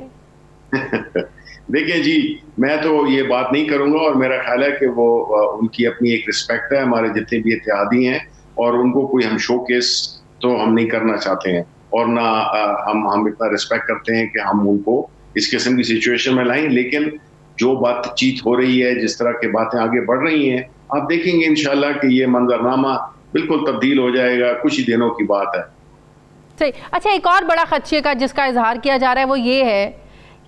देखिए जी, मैं तो ये बात नहीं करूंगा, और मेरा ख्याल है कि वो उनकी अपनी एक रिस्पेक्ट है, हमारे जितने भी इत्तेहादी हैं, और उनको कोई हम शोकेस तो हम नहीं करना चाहते हैं, और ना हम इतना रिस्पेक्ट करते हैं कि हम उनको इस किस्म की सिचुएशन में लाएं। लेकिन जो बातचीत हो रही है, जिस तरह की बातें आगे बढ़ रही हैं, आप देखेंगे इंशाल्लाह कि ये मंजरनामा बिल्कुल तब्दील हो जाएगा, कुछ ही दिनों की बात है। सही। अच्छा, एक और बड़ा खदशे का जिसका इजहार किया जा रहा है वो ये है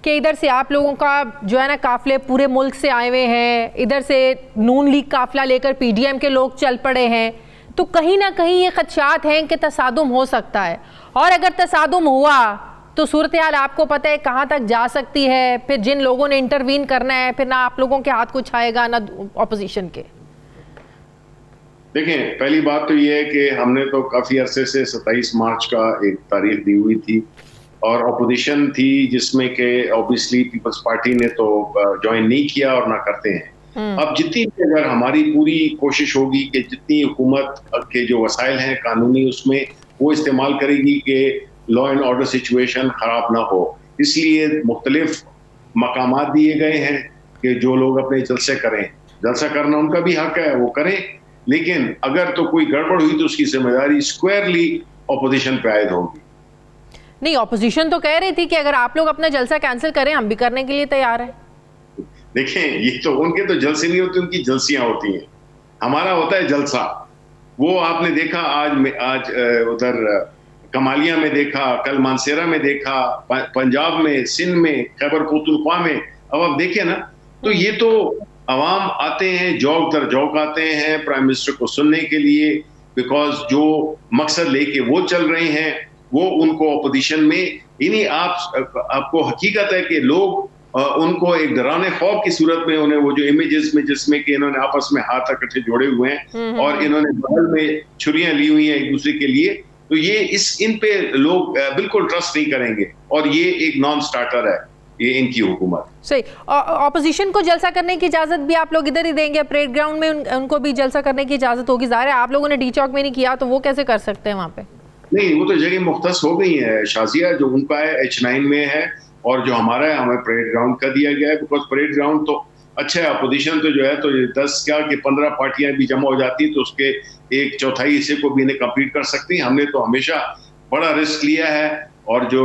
कि इधर से आप लोगों का जो है ना काफिले पूरे मुल्क से आए हुए हैं, इधर से नून लीग काफिला लेकर पीडीएम के लोग चल पड़े हैं, तो कहीं ना कहीं ये खदशात हैं कि तसादुम हो सकता है, और अगर तसादुम हुआ तो सूरत हाल आपको पता है कहाँ तक जा सकती है। फिर जिन लोगों ने इंटरवीन करना है, फिर ना आप लोगों के हाथ कुछ आएगा ना ऑपोजिशन के। देखें, पहली बात तो ये है कि हमने तो काफी अरसे से 27 मार्च का एक तारीख दी हुई थी, और अपोजिशन थी जिसमें कि ऑब्वियसली पीपल्स पार्टी ने तो ज्वाइन नहीं किया और ना करते हैं। अब जितनी अगर हमारी पूरी कोशिश होगी कि जितनी हुकूमत के जो वसाइल हैं कानूनी, उसमें वो इस्तेमाल करेगी कि लॉ एंड ऑर्डर सिचुएशन खराब ना हो, इसलिए मुख्तलिफ मकामात दिए गए हैं कि जो लोग अपने जलसे करें, जलसा करना उनका भी हक है, वो करें, लेकिन अगर तो कोई गड़बड़ हुई तो उसकी जिम्मेदारी स्क्वायरली ऑपोजिशन पे आयद होगी। नहीं, ऑपोजिशन तो कह रही थी कि अगर आप लोग अपना जलसा कैंसिल करें हम भी करने के लिए तैयार हैं। देखें, ये तो उनके तो जलसे नहीं होते, उनकी जलसियां होती हैं, हमारा होता है जलसा। वो आपने देखा आज उधर कमालिया में देखा, कल मानसेरा में देखा, पंजाब में, सिंध में, खैबर पख्तूनख्वा में। अब आप देखें ना, तो ये तो अवाम आते हैं, जौक दर जौक आते हैं प्राइम मिनिस्टर को सुनने के लिए, बिकॉज जो मकसद लेके वो चल रहे हैं वो उनको अपोजिशन में इन्हीं आपको हकीकत है कि लोग उनको एक डराने खौफ की सूरत में उन्हें वो जो इमेजेस में जिसमें कि इन्होंने आपस में हाथ इकट्ठे जोड़े हुए हैं और इन्होंने बगल में छुरियां ली हुई हैं एक दूसरे के लिए, तो ये इन पे लोग बिल्कुल ट्रस्ट नहीं करेंगे, और ये एक नॉन स्टार्टर है ये इनकी हुकूमत। सही। ऑपोजिशन को जलसा करने की इजाजत भी आप लोग इधर ही देंगे, परेड ग्राउंड में उनको भी जलसा करने की इजाजत होगी? ज़ाहिर है आप लोगों ने डी चौक में नहीं किया तो वो कैसे कर सकते हैं वहाँ पे? नहीं, वो तो जगह मुख्तस हो गई है शाजिया, जो उनका है H9 में है और जो हमारा है हमें परेड ग्राउंड का दिया गया है, बिकॉज परेड ग्राउंड तो अच्छा है। अपोजिशन तो जो है तो 10 क्या कि 15 पार्टियां भी जमा हो जाती तो उसके एक चौथाई हिस्से को भी इन्हें कंप्लीट कर सकती हैं। हमने तो हमेशा बड़ा रिस्क लिया है, और जो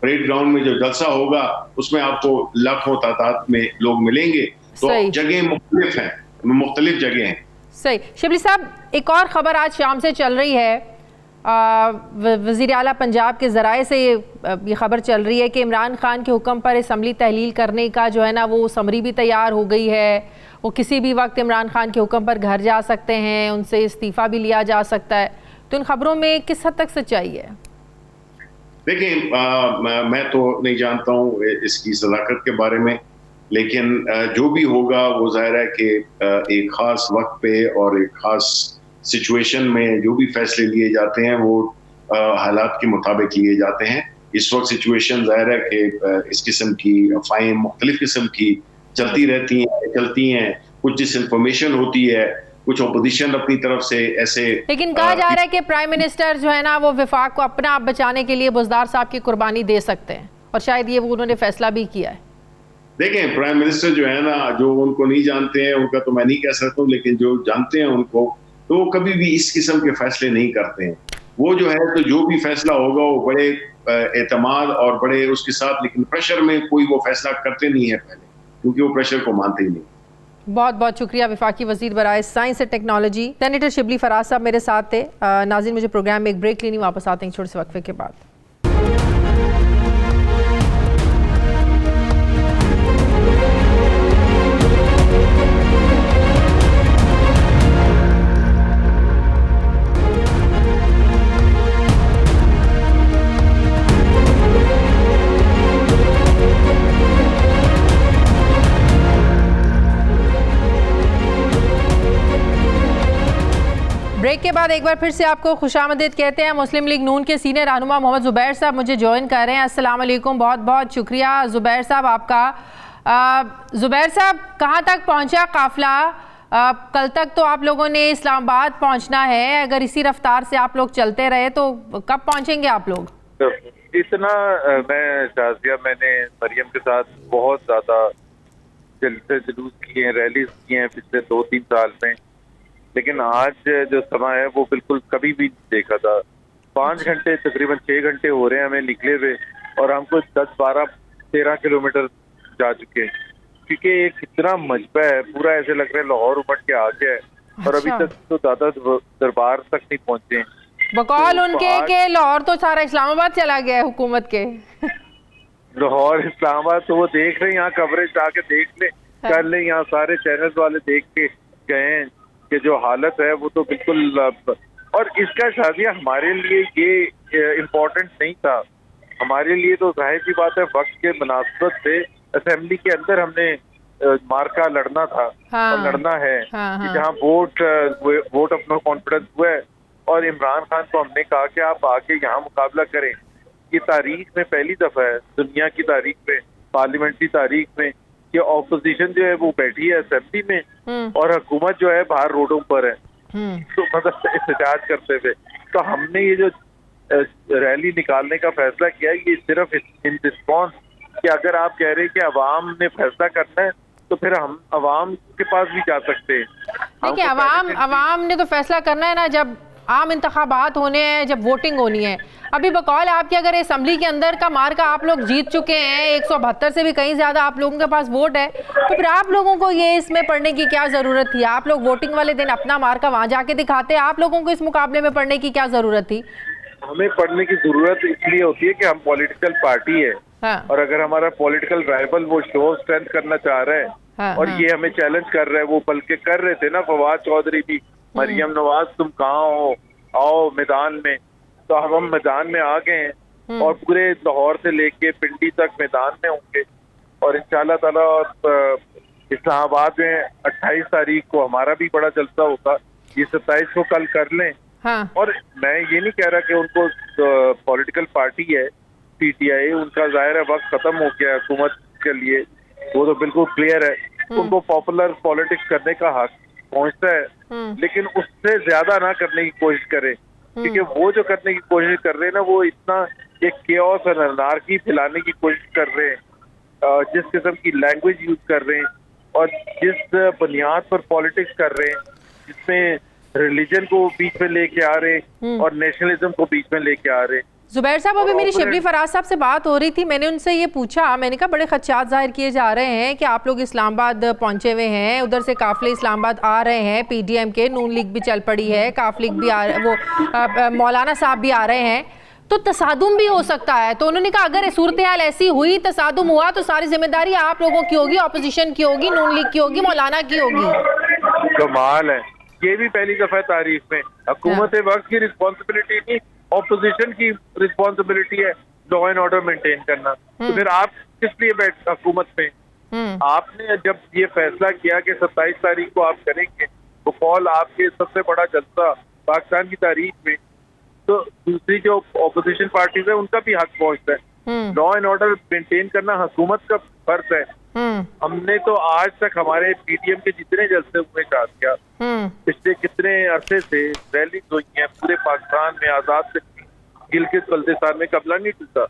परेड ग्राउंड में जो जलसा होगा उसमें आपको लाखों तादाद में लोग मिलेंगे, तो जगह मुख्तलिफ हैं, मुख्तलिफ जगह हैं। सही। शिबली साहब, एक और खबर आज शाम से चल रही है, वज़ीर आला पंजाब के ज़राए से ये खबर चल रही है कि इमरान खान के हुक्म पर असम्बली तहलील करने का जो है ना वो समरी भी तैयार हो गई है। वो किसी भी वक्त इमरान खान के हुक्म पर घर जा सकते हैं, उनसे इस्तीफ़ा भी लिया जा सकता है। तो इन खबरों में किस हद तक सच्चाई है? देखिए, मैं तो नहीं जानता हूँ इसकी सदाकत के बारे में, लेकिन जो भी होगा वो जाहिर है कि एक ख़ास वक्त पे और एक ख़ास सिचुएशन में जो भी फैसले लिए जाते हैं वो हालात के मुताबिक लिए जाते हैं। इस वक्त सिचुएशन जाहिर है कि इस किस्म की अफवाहें मुख्तलिफ किस्म की चलती रहती हैं, कुछ डिसइंफॉर्मेशन होती है, कुछ अपोजिशन अपनी तरफ से ऐसे। लेकिन कहा जा रहा है कि प्राइम मिनिस्टर जो है ना वो विफाक को अपना आप बचाने के लिए बुज़दार साहब की कुर्बानी दे सकते हैं और शायद ये वो उन्होंने फैसला भी किया है। देखें, प्राइम मिनिस्टर जो है ना, जो उनको नहीं जानते हैं उनका तो मैं नहीं कह सकता हूँ, लेकिन जो जानते हैं उनको, तो वो कभी भी इस किस्म के फैसले नहीं करते हैं। वो जो है तो जो भी फैसला होगा वो बड़े एतमाद और बड़े उसके साथ, लेकिन प्रेशर में कोई वो फैसला करते नहीं है पहले, क्योंकि वो प्रेशर को मानते ही नहीं। बहुत बहुत शुक्रिया वफाकी वज़ीर बराए science and technology senator Shibli Faraz साहब मेरे साथ थे। नाज़रीन, मुझे प्रोग्राम में एक ब्रेक लेनी, वापस आते हैं छोटे से वक्फे के बाद। ब्रेक के बाद एक बार फिर से आपको खुशामदीद कहते हैं। मुस्लिम लीग नून के सीनियर रहनुमा मोहम्मद ज़ुबैर साहब मुझे ज्वाइन कर रहे हैं। अस्सलाम वालेकुम, बहुत बहुत शुक्रिया ज़ुबैर साहब आपका। ज़ुबैर साहब, कहाँ तक पहुँचा काफ़िला? कल तक तो आप लोगों ने इस्लामाबाद पहुँचना है, अगर इसी रफ्तार से आप लोग चलते रहे तो कब पहुँचेंगे आप लोग? इतना मैंने मरियम के साथ बहुत ज़्यादा जलसे जुलूस किए हैं, रैलीज किए हैं पिछले 2-3 साल में, लेकिन आज जो समय है वो बिल्कुल कभी भी नहीं देखा था। 5 घंटे, तकरीबन 6 घंटे हो रहे हैं हमें निकले हुए, और हमको 10, 12, 13 किलोमीटर जा चुके हैं, क्योंकि ये कितना मजबा है, पूरा ऐसे लग रहा है लाहौर उमड़ के आ गया है। और अभी तक तो दादा दरबार तक नहीं पहुंचे। बकौल उनके के लाहौर तो सारा इस्लामाबाद चला गया है हुकूमत के। लाहौर इस्लामाबाद तो वो देख रहे हैं, यहाँ कवरेज आके देख ले, कर ले, यहाँ सारे चैनल वाले देख के गए हैं कि जो हालत है वो तो बिल्कुल। और इसका शादिया हमारे लिए ये इम्पोर्टेंट नहीं था, हमारे लिए तो जाहिर सी बात है वक्त के मुनासबत से असेंबली के अंदर हमने मार्का लड़ना था। हाँ, और लड़ना है हाँ। जहाँ वोट अपना कॉन्फिडेंस हुआ है, और इमरान खान को हमने कहा कि आप आके यहाँ मुकाबला करें। ये तारीख में पहली दफा है, दुनिया की तारीख में, पार्लियामेंट्री तारीख में, कि ऑपोजिशन जो है वो बैठी है असेंबली में और हुकूमत जो है बाहर रोडों पर है, तो मतलब एहतजाज करते हुए। तो हमने ये जो रैली निकालने का फैसला किया है, ये सिर्फ इन रिस्पॉन्स कि अगर आप कह रहे हैं कि अवाम ने फैसला करना है, तो फिर हम अवाम के पास भी जा सकते हैं। देखिए, अवाम ने तो फैसला करना है ना, जब आम इंतखाबात होने हैं, जब वोटिंग होनी है। अभी बकौल आपके अगर असेंबली के अंदर का मार्का आप लोग जीत चुके हैं, 172 से भी कहीं ज़्यादा आप लोगों के पास वोट है, तो फिर आप लोगों को ये इसमें पढ़ने की क्या ज़रूरत थी? आप लोग वोटिंग वाले दिन अपना मार्का वहाँ जाके दिखाते, आप लोगों को इस मुकाबले में पढ़ने की क्या ज़रूरत थी? हमें पढ़ने की ज़रूरत इसलिए होती है कि हम पॉलिटिकल पार्टी है। हाँ। और अगर हमारा पॉलिटिकल राइवल वो शो स्ट्रेंथ करना चाह रहा है, हाँ, और हाँ। ये हमें चैलेंज कर रहा है, वो बल्कि कर रहे थे ना फवाद चौधरी भी, मरियम नवाज तुम कहाँ हो, आओ मैदान में। तो अब हम मैदान में आ गए हैं, और पूरे लाहौर से लेके पिंडी तक मैदान में होंगे, और इंशाल्लाह ताला इस्लामाबाद में 28 तारीख को हमारा भी बड़ा जलसा होगा। ये 27 को कल कर लें। हाँ। और मैं ये नहीं कह रहा कि उनको पॉलिटिकल पार्टी है पीटीआई, उनका जाहिर है वक्त खत्म हो गया है हुकूमत के लिए, वो तो बिल्कुल क्लियर है, उनको पॉपुलर पॉलिटिक्स करने का हक पहुंचता है, लेकिन उससे ज्यादा ना करने की कोशिश करें, क्योंकि वो जो करने की कोशिश कर रहे हैं ना, वो इतना एक केओस और अनार्की फैलाने की कोशिश कर रहे हैं, जिस किस्म की लैंग्वेज यूज कर रहे हैं और जिस बुनियाद पर पॉलिटिक्स कर रहे हैं, जिसमें रिलीजन को बीच में लेके आ रहे और नेशनलिज्म को बीच में लेके आ रहे। ज़ुबैर साहब, अभी मेरी शिबली फराज साहब से बात हो रही थी, मैंने उनसे ये पूछा, मैंने कहा बड़े खदशात जाहिर किए जा रहे हैं कि आप लोग इस्लामाबाद पहुंचे हुए हैं, उधर से काफिले इस्लामाबाद आ रहे हैं, पीडीएम के नून लीग भी चल पड़ी है, काफिले भी आ रहे, वो मौलाना साहब भी आ रहे हैं, तो तसादुम भी हो सकता है। तो उन्होंने कहा अगर सूरत हाल ऐसी हुई, तसादुम हुआ, तो सारी जिम्मेदारी आप लोगों की होगी, अपोजिशन की होगी, नून लीग की होगी, मौलाना की होगी। कमाल है, ये भी पहली दफा तारीख में। हुकूमत वक्त की रिस्पॉन्सिबिलिटी नहीं, ऑपोजिशन की रिस्पॉन्सिबिलिटी है लॉ एंड ऑर्डर मेंटेन करना। तो फिर आप किस लिए बैठ हुकूमत में? आपने जब ये फैसला किया कि 27 तारीख को आप करेंगे, वो कॉल आपके सबसे बड़ा जलसा पाकिस्तान की तारीख में, तो दूसरी जो ऑपोजिशन पार्टीज है उनका भी हक पहुंचता है। लॉ एंड ऑर्डर मेंटेन करना हुकूमत का फर्ज है, हमने तो आज तक हमारे पीटीएम के जितने जलसे हुए शादियां पिछले कितने अरसे से रैली हुई है पूरे पाकिस्तान में, आजाद कश्मीर, गिलगित बल्तिस्तान में कबला नहीं टूटा।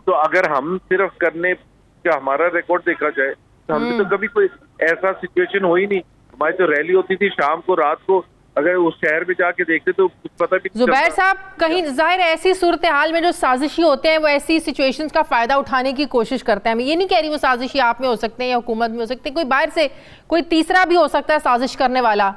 तो अगर हम सिर्फ करने का हमारा रिकॉर्ड देखा जाए तो हमने तो कभी कोई ऐसा सिचुएशन हो ही नहीं। हमारी तो रैली होती थी शाम को, रात को, अगर उस शहर में जाके देखते तो कुछ पता भी नहीं। जुबैर साहब, कहीं जाहिर है ऐसी सूरत हाल में जो साजिशी होते हैं वो ऐसी सिचुएशंस का फायदा उठाने की कोशिश करते हैं। मैं ये नहीं कह रही वो साजिशी आप में हो सकते हैं या हुकूमत में हो सकते हैं, कोई बाहर से कोई तीसरा भी हो सकता है साजिश करने वाला,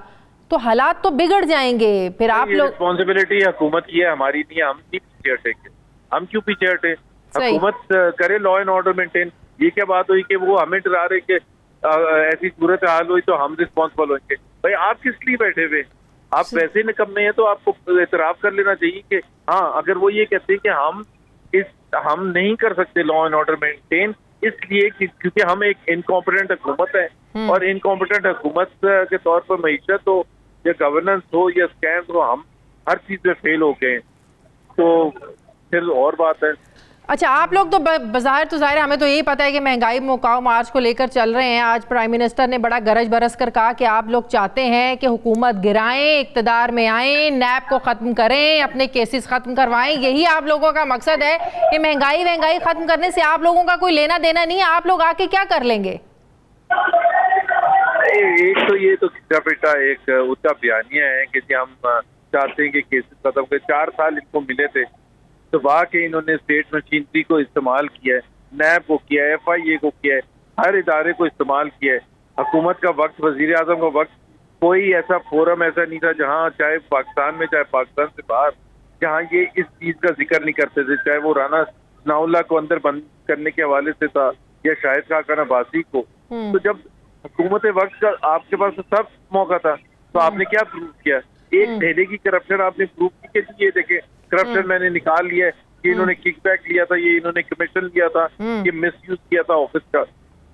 तो हालात तो बिगड़ जाएंगे। फिर आप लोग, रिस्पॉन्सिबिलिटी हुकूमत की है, हमारी नहीं है। हम नहीं पीछे हटेंगे, हम क्यों पीछे हटे? हुकूमत करे लॉ एंड ऑर्डर मेंटेन। ये क्या बात हुई कि वो हमें डरा रहे कि ऐसी सूरत हाल हुई तो हम रिस्पॉन्सिबल होंगे? भाई आप किस लिए बैठे हुए? आप वैसे निकम्मे हैं तो आपको एतराफ कर लेना चाहिए कि हाँ, अगर वो ये कहते हैं कि हम नहीं कर सकते लॉ एंड ऑर्डर मेंटेन इसलिए क्योंकि हम एक इनकॉम्पिटेंट हुकूमत है, और इनकॉम्पिटेंट हुकूमत के तौर पर मईशत हो या गवर्नेंस हो या स्कैम हो, हम हर चीज में फेल हो गए, तो फिर और बात है। अच्छा, आप लोग तो बाज़ाहिर तो ज़ाहिर हमें तो यही पता है कि महंगाई मुकाव मार्च को लेकर चल रहे हैं। आज प्राइम मिनिस्टर ने बड़ा गरज बरस कर कहा कि आप लोग चाहते हैं कि हुकूमत गिराएं, इक़्तिदार में आएं, नैब को ख़त्म करें, अपने केसेस ख़त्म करवाएं। यही आप लोगों का मकसद है कि महंगाई ख़त्म करने से आप लोगों का कोई लेना देना नहीं है। आप लोग आके क्या कर लेंगे? एक तो ये तो बेटा एक ऊंचा बयानिया है कि जी हम चाहते हैं कि केसेस खत्म करें। 4 साल इनको मिले थे तो वाकई इन्होंने स्टेट मशीनरी को इस्तेमाल किया है, नैब को किया है, FIA को किया है, हर इदारे को इस्तेमाल किया है। हुकूमत का वक्त, वजीर आजम का वक्त, कोई ऐसा फोरम ऐसा नहीं था जहाँ चाहे पाकिस्तान में चाहे पाकिस्तान से बाहर जहाँ ये इस चीज का जिक्र नहीं करते थे। चाहे वो राना सनाउल्लाह को अंदर बंद करने के हवाले से था या शाहिद खान अब्बासी को। तो जब हुकूमत वक्त का आपके पास तो सब मौका था, तो आपने क्या प्रूव किया? एक ढेले की करप्शन आपने प्रूव की कि ये देखे करप्शन मैंने निकाल लिया है, ये इन्होंने किकबैक लिया था, ये इन्होंने कमीशन लिया था, ये मिसयूज किया था ऑफिस का।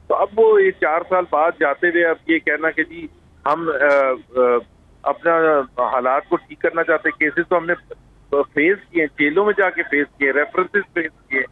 तो अब वो ये 4 साल बाद जाते हुए अब ये कहना कि जी हम अपना हालात को ठीक करना चाहते। केसेस तो हमने फेस किए, जेलों में जाके फेस किए, रेफरेंसेस फेस किए,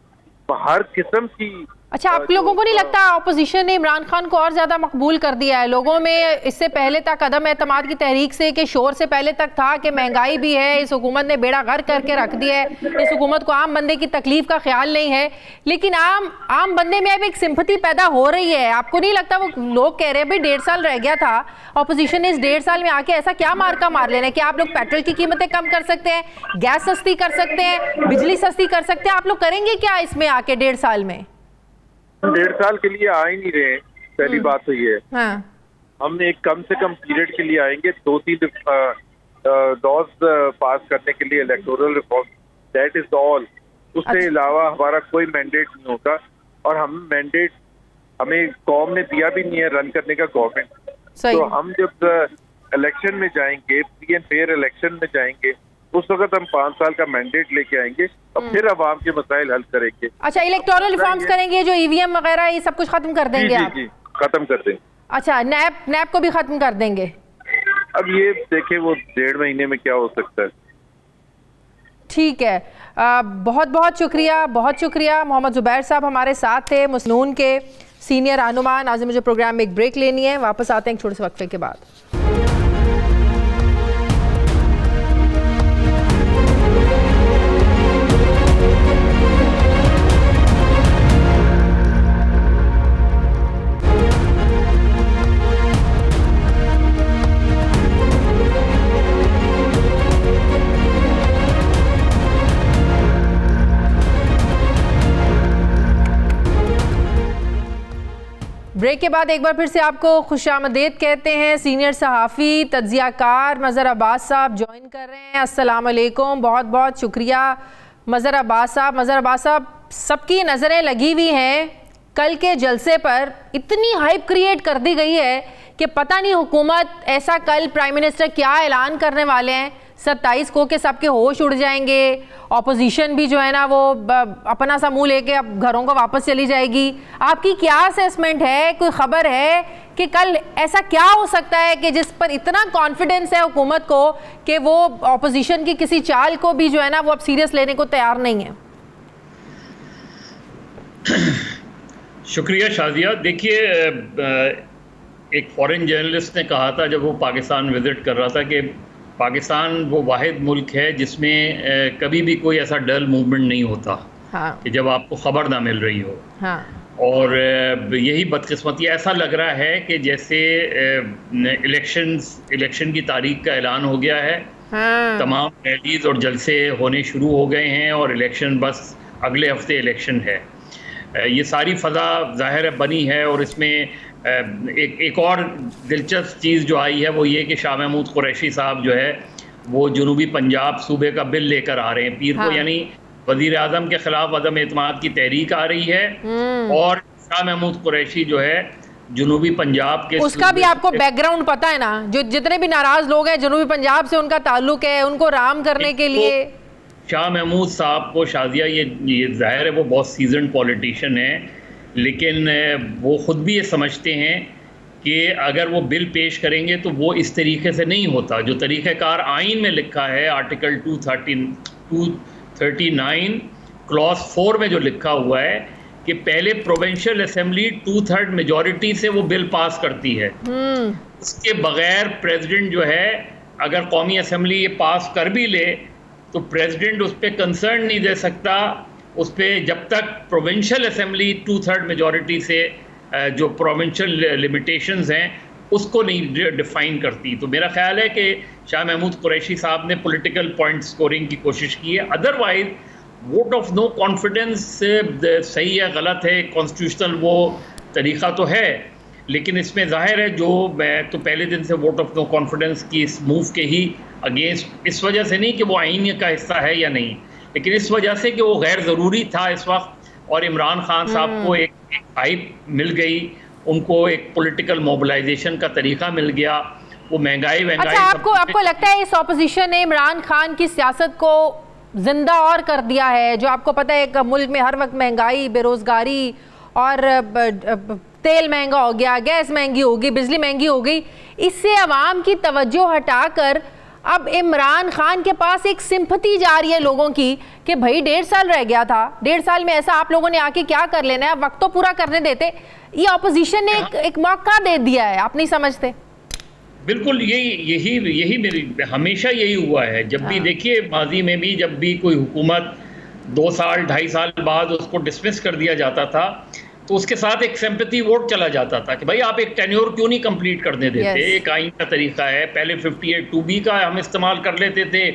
हर किस्म की। अच्छा, आप लोगों को नहीं लगता अपोजिशन ने इमरान खान को और ज्यादा मकबूल कर दिया है? लोगों में इससे पहले तक अदम एतमाद की तहरीक से के शोर से पहले तक था कि महंगाई भी है, इस हुकूमत ने बेड़ा गर्क करके रख दिया है, इस हुकूमत को आम बंदे की तकलीफ का ख्याल नहीं है। लेकिन आम बंदे में अब एक सिंपैथी पैदा हो रही है। आपको नहीं लगता वो लोग कह रहे हैं भाई 1.5 साल रह गया था, अपोजिशन ने इस 1.5 साल में आके ऐसा क्या मार्का मार लेना है कि आप लोग पेट्रोल की कीमतें कम कर सकते हैं, गैस सस्ती कर सकते हैं, बिजली सस्ती कर सकते हैं? आप लोग करेंगे क्या इसमें आके 1.5 साल में? 1.5 साल के लिए आ ही नहीं रहे। पहली बात तो ये है, हमने एक कम से कम पीरियड के लिए आएंगे, 2-3 लॉज पास करने के लिए, electoral reform, that is all. उसके अलावा हमारा कोई मैंडेट नहीं होगा, और हम मैंडेट हमें कौम ने दिया भी नहीं है रन करने का गवर्नमेंट। तो हम जब इलेक्शन में जाएंगे, फ्री एंड फेयर इलेक्शन में जाएंगे, उस वक्त हम 5 साल का मैंडेट लेके आएंगे और फिर अवाम के मसाइल हल करेंगे। अच्छा, इलेक्टोरल रिफॉर्म्स करेंगे, जो EVM वगैरह ये सब कुछ खत्म कर देंगे आप? जी, खत्म कर देंगे। अच्छा, नैब को भी खत्म कर देंगे? अब ये देखें वो 1.5 महीने में क्या हो सकता है। ठीक है, बहुत बहुत शुक्रिया मोहम्मद जुबैर साहब हमारे साथ थे, मुस्नून के सीनियर रहनुमा। नाज़रीन, मुझे प्रोग्राम में एक ब्रेक लेनी है, वापस आते हैं एक छोटे से वक्फे के बाद। ब्रेक के बाद एक बार फिर से आपको खुशामदीद कहते हैं। सीनियर सहाफ़ी तज्ज़ियाकार मज़हर अब्बास साहब ज्वाइन कर रहे हैं। अस्सलाम वालेकुम, बहुत बहुत शुक्रिया मज़हर अब्बास साहब। मज़हर अब्बास साहब, सबकी नज़रें लगी हुई हैं, कल के जलसे पर इतनी हाइप क्रिएट कर दी गई है कि पता नहीं हुकूमत ऐसा कल प्राइम मिनिस्टर क्या ऐलान करने वाले हैं 27 को कि सबके होश उड़ जाएंगे, ऑपोजिशन भी जो है ना वो अपना सा मुंह लेके अब घरों को वापस चली जाएगी। आपकी क्या असेसमेंट है? कोई खबर है कि कल ऐसा क्या हो सकता है कि जिस पर इतना कॉन्फिडेंस है हुकूमत को कि वो ऑपोजिशन की किसी चाल को भी जो है ना वो अब सीरियस लेने को तैयार नहीं है? शुक्रिया शाजिया। देखिए, एक फॉरेन जर्नलिस्ट ने कहा था जब वो पाकिस्तान विज़िट कर रहा था कि पाकिस्तान वो वाहिद मुल्क है जिसमें कभी भी कोई ऐसा डल मूवमेंट नहीं होता। हाँ। कि जब आपको ख़बर ना मिल रही हो। हाँ। और यही बदकिस्मती, ऐसा लग रहा है कि जैसे इलेक्शन की तारीख का ऐलान हो गया है। हाँ। तमाम रैलीज और जलसे होने शुरू हो गए हैं और इलेक्शन बस अगले हफ्ते इलेक्शन है। ये सारी फ़ज़ा ज़ाहिर है बनी है। और इसमें एक और दिलचस्प चीज़ जो आई है वो ये कि शाह महमूद कुरैशी साहब जो है वो जनूबी पंजाब सूबे का बिल लेकर आ रहे हैं पीर को, यानी वज़ीर आज़म के ख़िलाफ़ अदम एतमाद की तहरीक आ रही है। और शाह महमूद कुरैशी जो है जनूबी पंजाब के, उसका भी आपको बैकग्राउंड पता है ना, जो जितने भी नाराज़ लोग हैं जनूबी पंजाब से उनका ताल्लुक है, उनको राम करने के लिए शाह महमूद साहब को शाजिया ये ज़ाहिर है वो बहुत सीजन पॉलिटिशियन है, लेकिन वो ख़ुद भी ये समझते हैं कि अगर वो बिल पेश करेंगे तो वो इस तरीके से नहीं होता जो तरीक़ाकार आइन में लिखा है। आर्टिकल 239 क्लॉज 4 में जो लिखा हुआ है कि पहले प्रोविंशियल असेंबली 2/3 मेजॉरिटी से वो बिल पास करती है। उसके बगैर प्रेसिडेंट जो है अगर कौमी असेंबली ये पास कर भी ले तो प्रेसिडेंट उस पर कंसर्न नहीं दे सकता, उस पर जब तक प्रोविंशियल असेंबली 2/3 मेजॉरिटी से जो प्रोविंशियल लिमिटेशंस हैं उसको नहीं डिफ़ाइन करती। तो मेरा ख्याल है कि शाह महमूद कुरैशी साहब ने पॉलिटिकल पॉइंट स्कोरिंग की कोशिश की है। Otherwise vote of no confidence सही है गलत है, कॉन्स्टिट्यूशनल वो तरीक़ा तो है, लेकिन इसमें ज़ाहिर है जो मैं तो पहले दिन से वोट ऑफ नो कॉन्फिडेंस की इस मूव के ही अगेंस्ट, इस वजह से नहीं कि वो आइन का हिस्सा है या नहीं, लेकिन इस वजह से कि वो गैर ज़रूरी था इस वक्त। और इमरान खान साहब को एक हाइप मिल गई, उनको एक पॉलिटिकल मोबिलाइजेशन का तरीका मिल गया, वो महंगाई। अच्छा, आपको लगता है इस ऑपोजिशन ने इमरान खान की सियासत को जिंदा और कर दिया है? जो आपको पता है एक मुल्क में हर वक्त महंगाई, बेरोजगारी और तेल महंगा हो गया, गैस महंगी हो गई, बिजली महंगी हो गई, इससे अवाम की तवज्जो हटाकर अब इमरान खान के पास एक सिंपथी जा रही है लोगों की कि भाई 1.5 साल रह गया था, 1.5 साल में ऐसा आप लोगों ने आके क्या कर लेना है, वक्त तो पूरा करने देते। ये ऑपोजिशन ने एक मौका दे दिया है, आप नहीं समझते? बिल्कुल, यही मेरी हमेशा यही हुआ है। जब भी देखिए माजी में भी जब भी कोई हुकूमत 2 साल 2.5 साल बाद उसको डिसमिस कर दिया जाता था तो उसके साथ एक सिंपैथी वोट चला जाता था कि भाई आप एक टेन्योर क्यों नहीं कंप्लीट करने देते। एक आइन का तरीका है, पहले 58(2)B का हम इस्तेमाल कर लेते थे।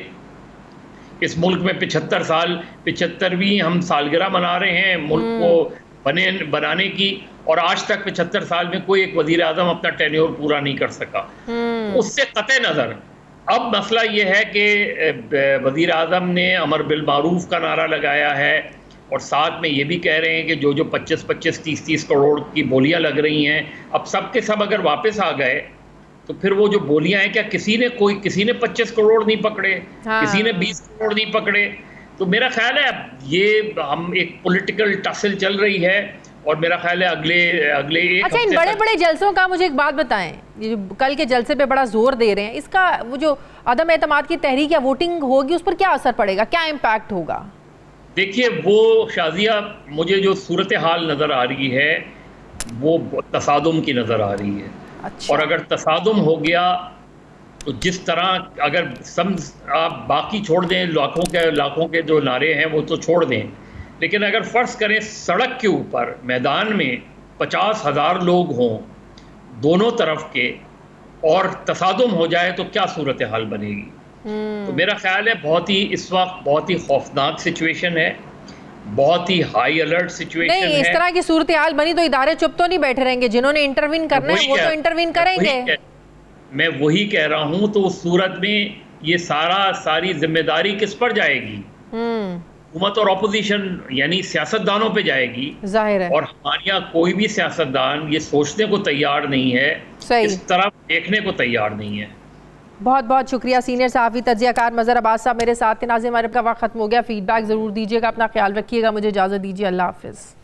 इस मुल्क में 75वीं हम सालगिरह मना रहे हैं मुल्क को बनाने की, और आज तक 75 साल में कोई एक वज़ीर आज़म अपना टेन्योर पूरा नहीं कर सका। उससे कतई नज़र अब मसला ये है कि वज़ीर आज़म ने अमर बिल मारूफ का नारा लगाया है और साथ में ये भी कह रहे हैं कि जो 25-25, 30-30 करोड़ की बोलियां लग रही हैं, अब सब के सब अगर वापस आ गए तो फिर वो जो बोलियां हैं, क्या किसी ने 25 करोड़ नहीं पकड़े, किसी ने 20 करोड़ नहीं पकड़े। तो मेरा ख्याल है ये हम एक पॉलिटिकल टसल चल रही है और मेरा ख्याल है अगले एक अच्छा, इन बड़े बड़े जलसों का मुझे एक बात बताएं, ये जो कल के जलसे पे बड़ा जोर दे रहे हैं, इसका वो जो अदम एतमाद की तहरीक या वोटिंग होगी उस पर क्या असर पड़ेगा, क्या इम्पैक्ट होगा? देखिए वो शाजिया, मुझे जो सूरत हाल नज़र आ रही है वो तसादुम की नज़र आ रही है। अच्छा। और अगर तसादुम हो गया तो जिस तरह अगर आप बाकी छोड़ दें, लाखों के जो नारे हैं वो तो छोड़ दें, लेकिन अगर फ़र्ज़ करें सड़क के ऊपर मैदान में 50,000 लोग हों दोनों तरफ के और तसादुम हो जाए तो क्या सूरत हाल बनेगी। तो मेरा ख्याल है इस वक्त बहुत ही खौफनाक सिचुएशन है, बहुत ही हाई अलर्ट सिचुएशन है। नहीं, इस तरह की सूरत हाल बनी तो इदारे चुप तो नहीं बैठे रहेंगे, जिन्होंने इंटरवीन करना है वो तो इंटरवीन करेंगे। मैं वही कह रहा हूँ, तो उस सूरत में ये सारी जिम्मेदारी किस पर जाएगी? हुकूमत और अपोजिशन यानी सियासतदानों पे जाएगी। जाहिर है। और हमारे यहाँ कोई भी सियासतदान ये सोचने को तैयार नहीं है, इस तरफ देखने को तैयार नहीं है। बहुत बहुत शुक्रिया सीनियर सहाफ़ी तज्ज़ियाकार मज़हर अब्बास साहब मेरे साथ थे। नाज़रीन, हमारे का वक्त खत्म हो गया। फीडबैक ज़रूर दीजिएगा, अपना ख्याल रखिएगा, मुझे इजाज़त दीजिए, अल्लाह हाफ़िज़।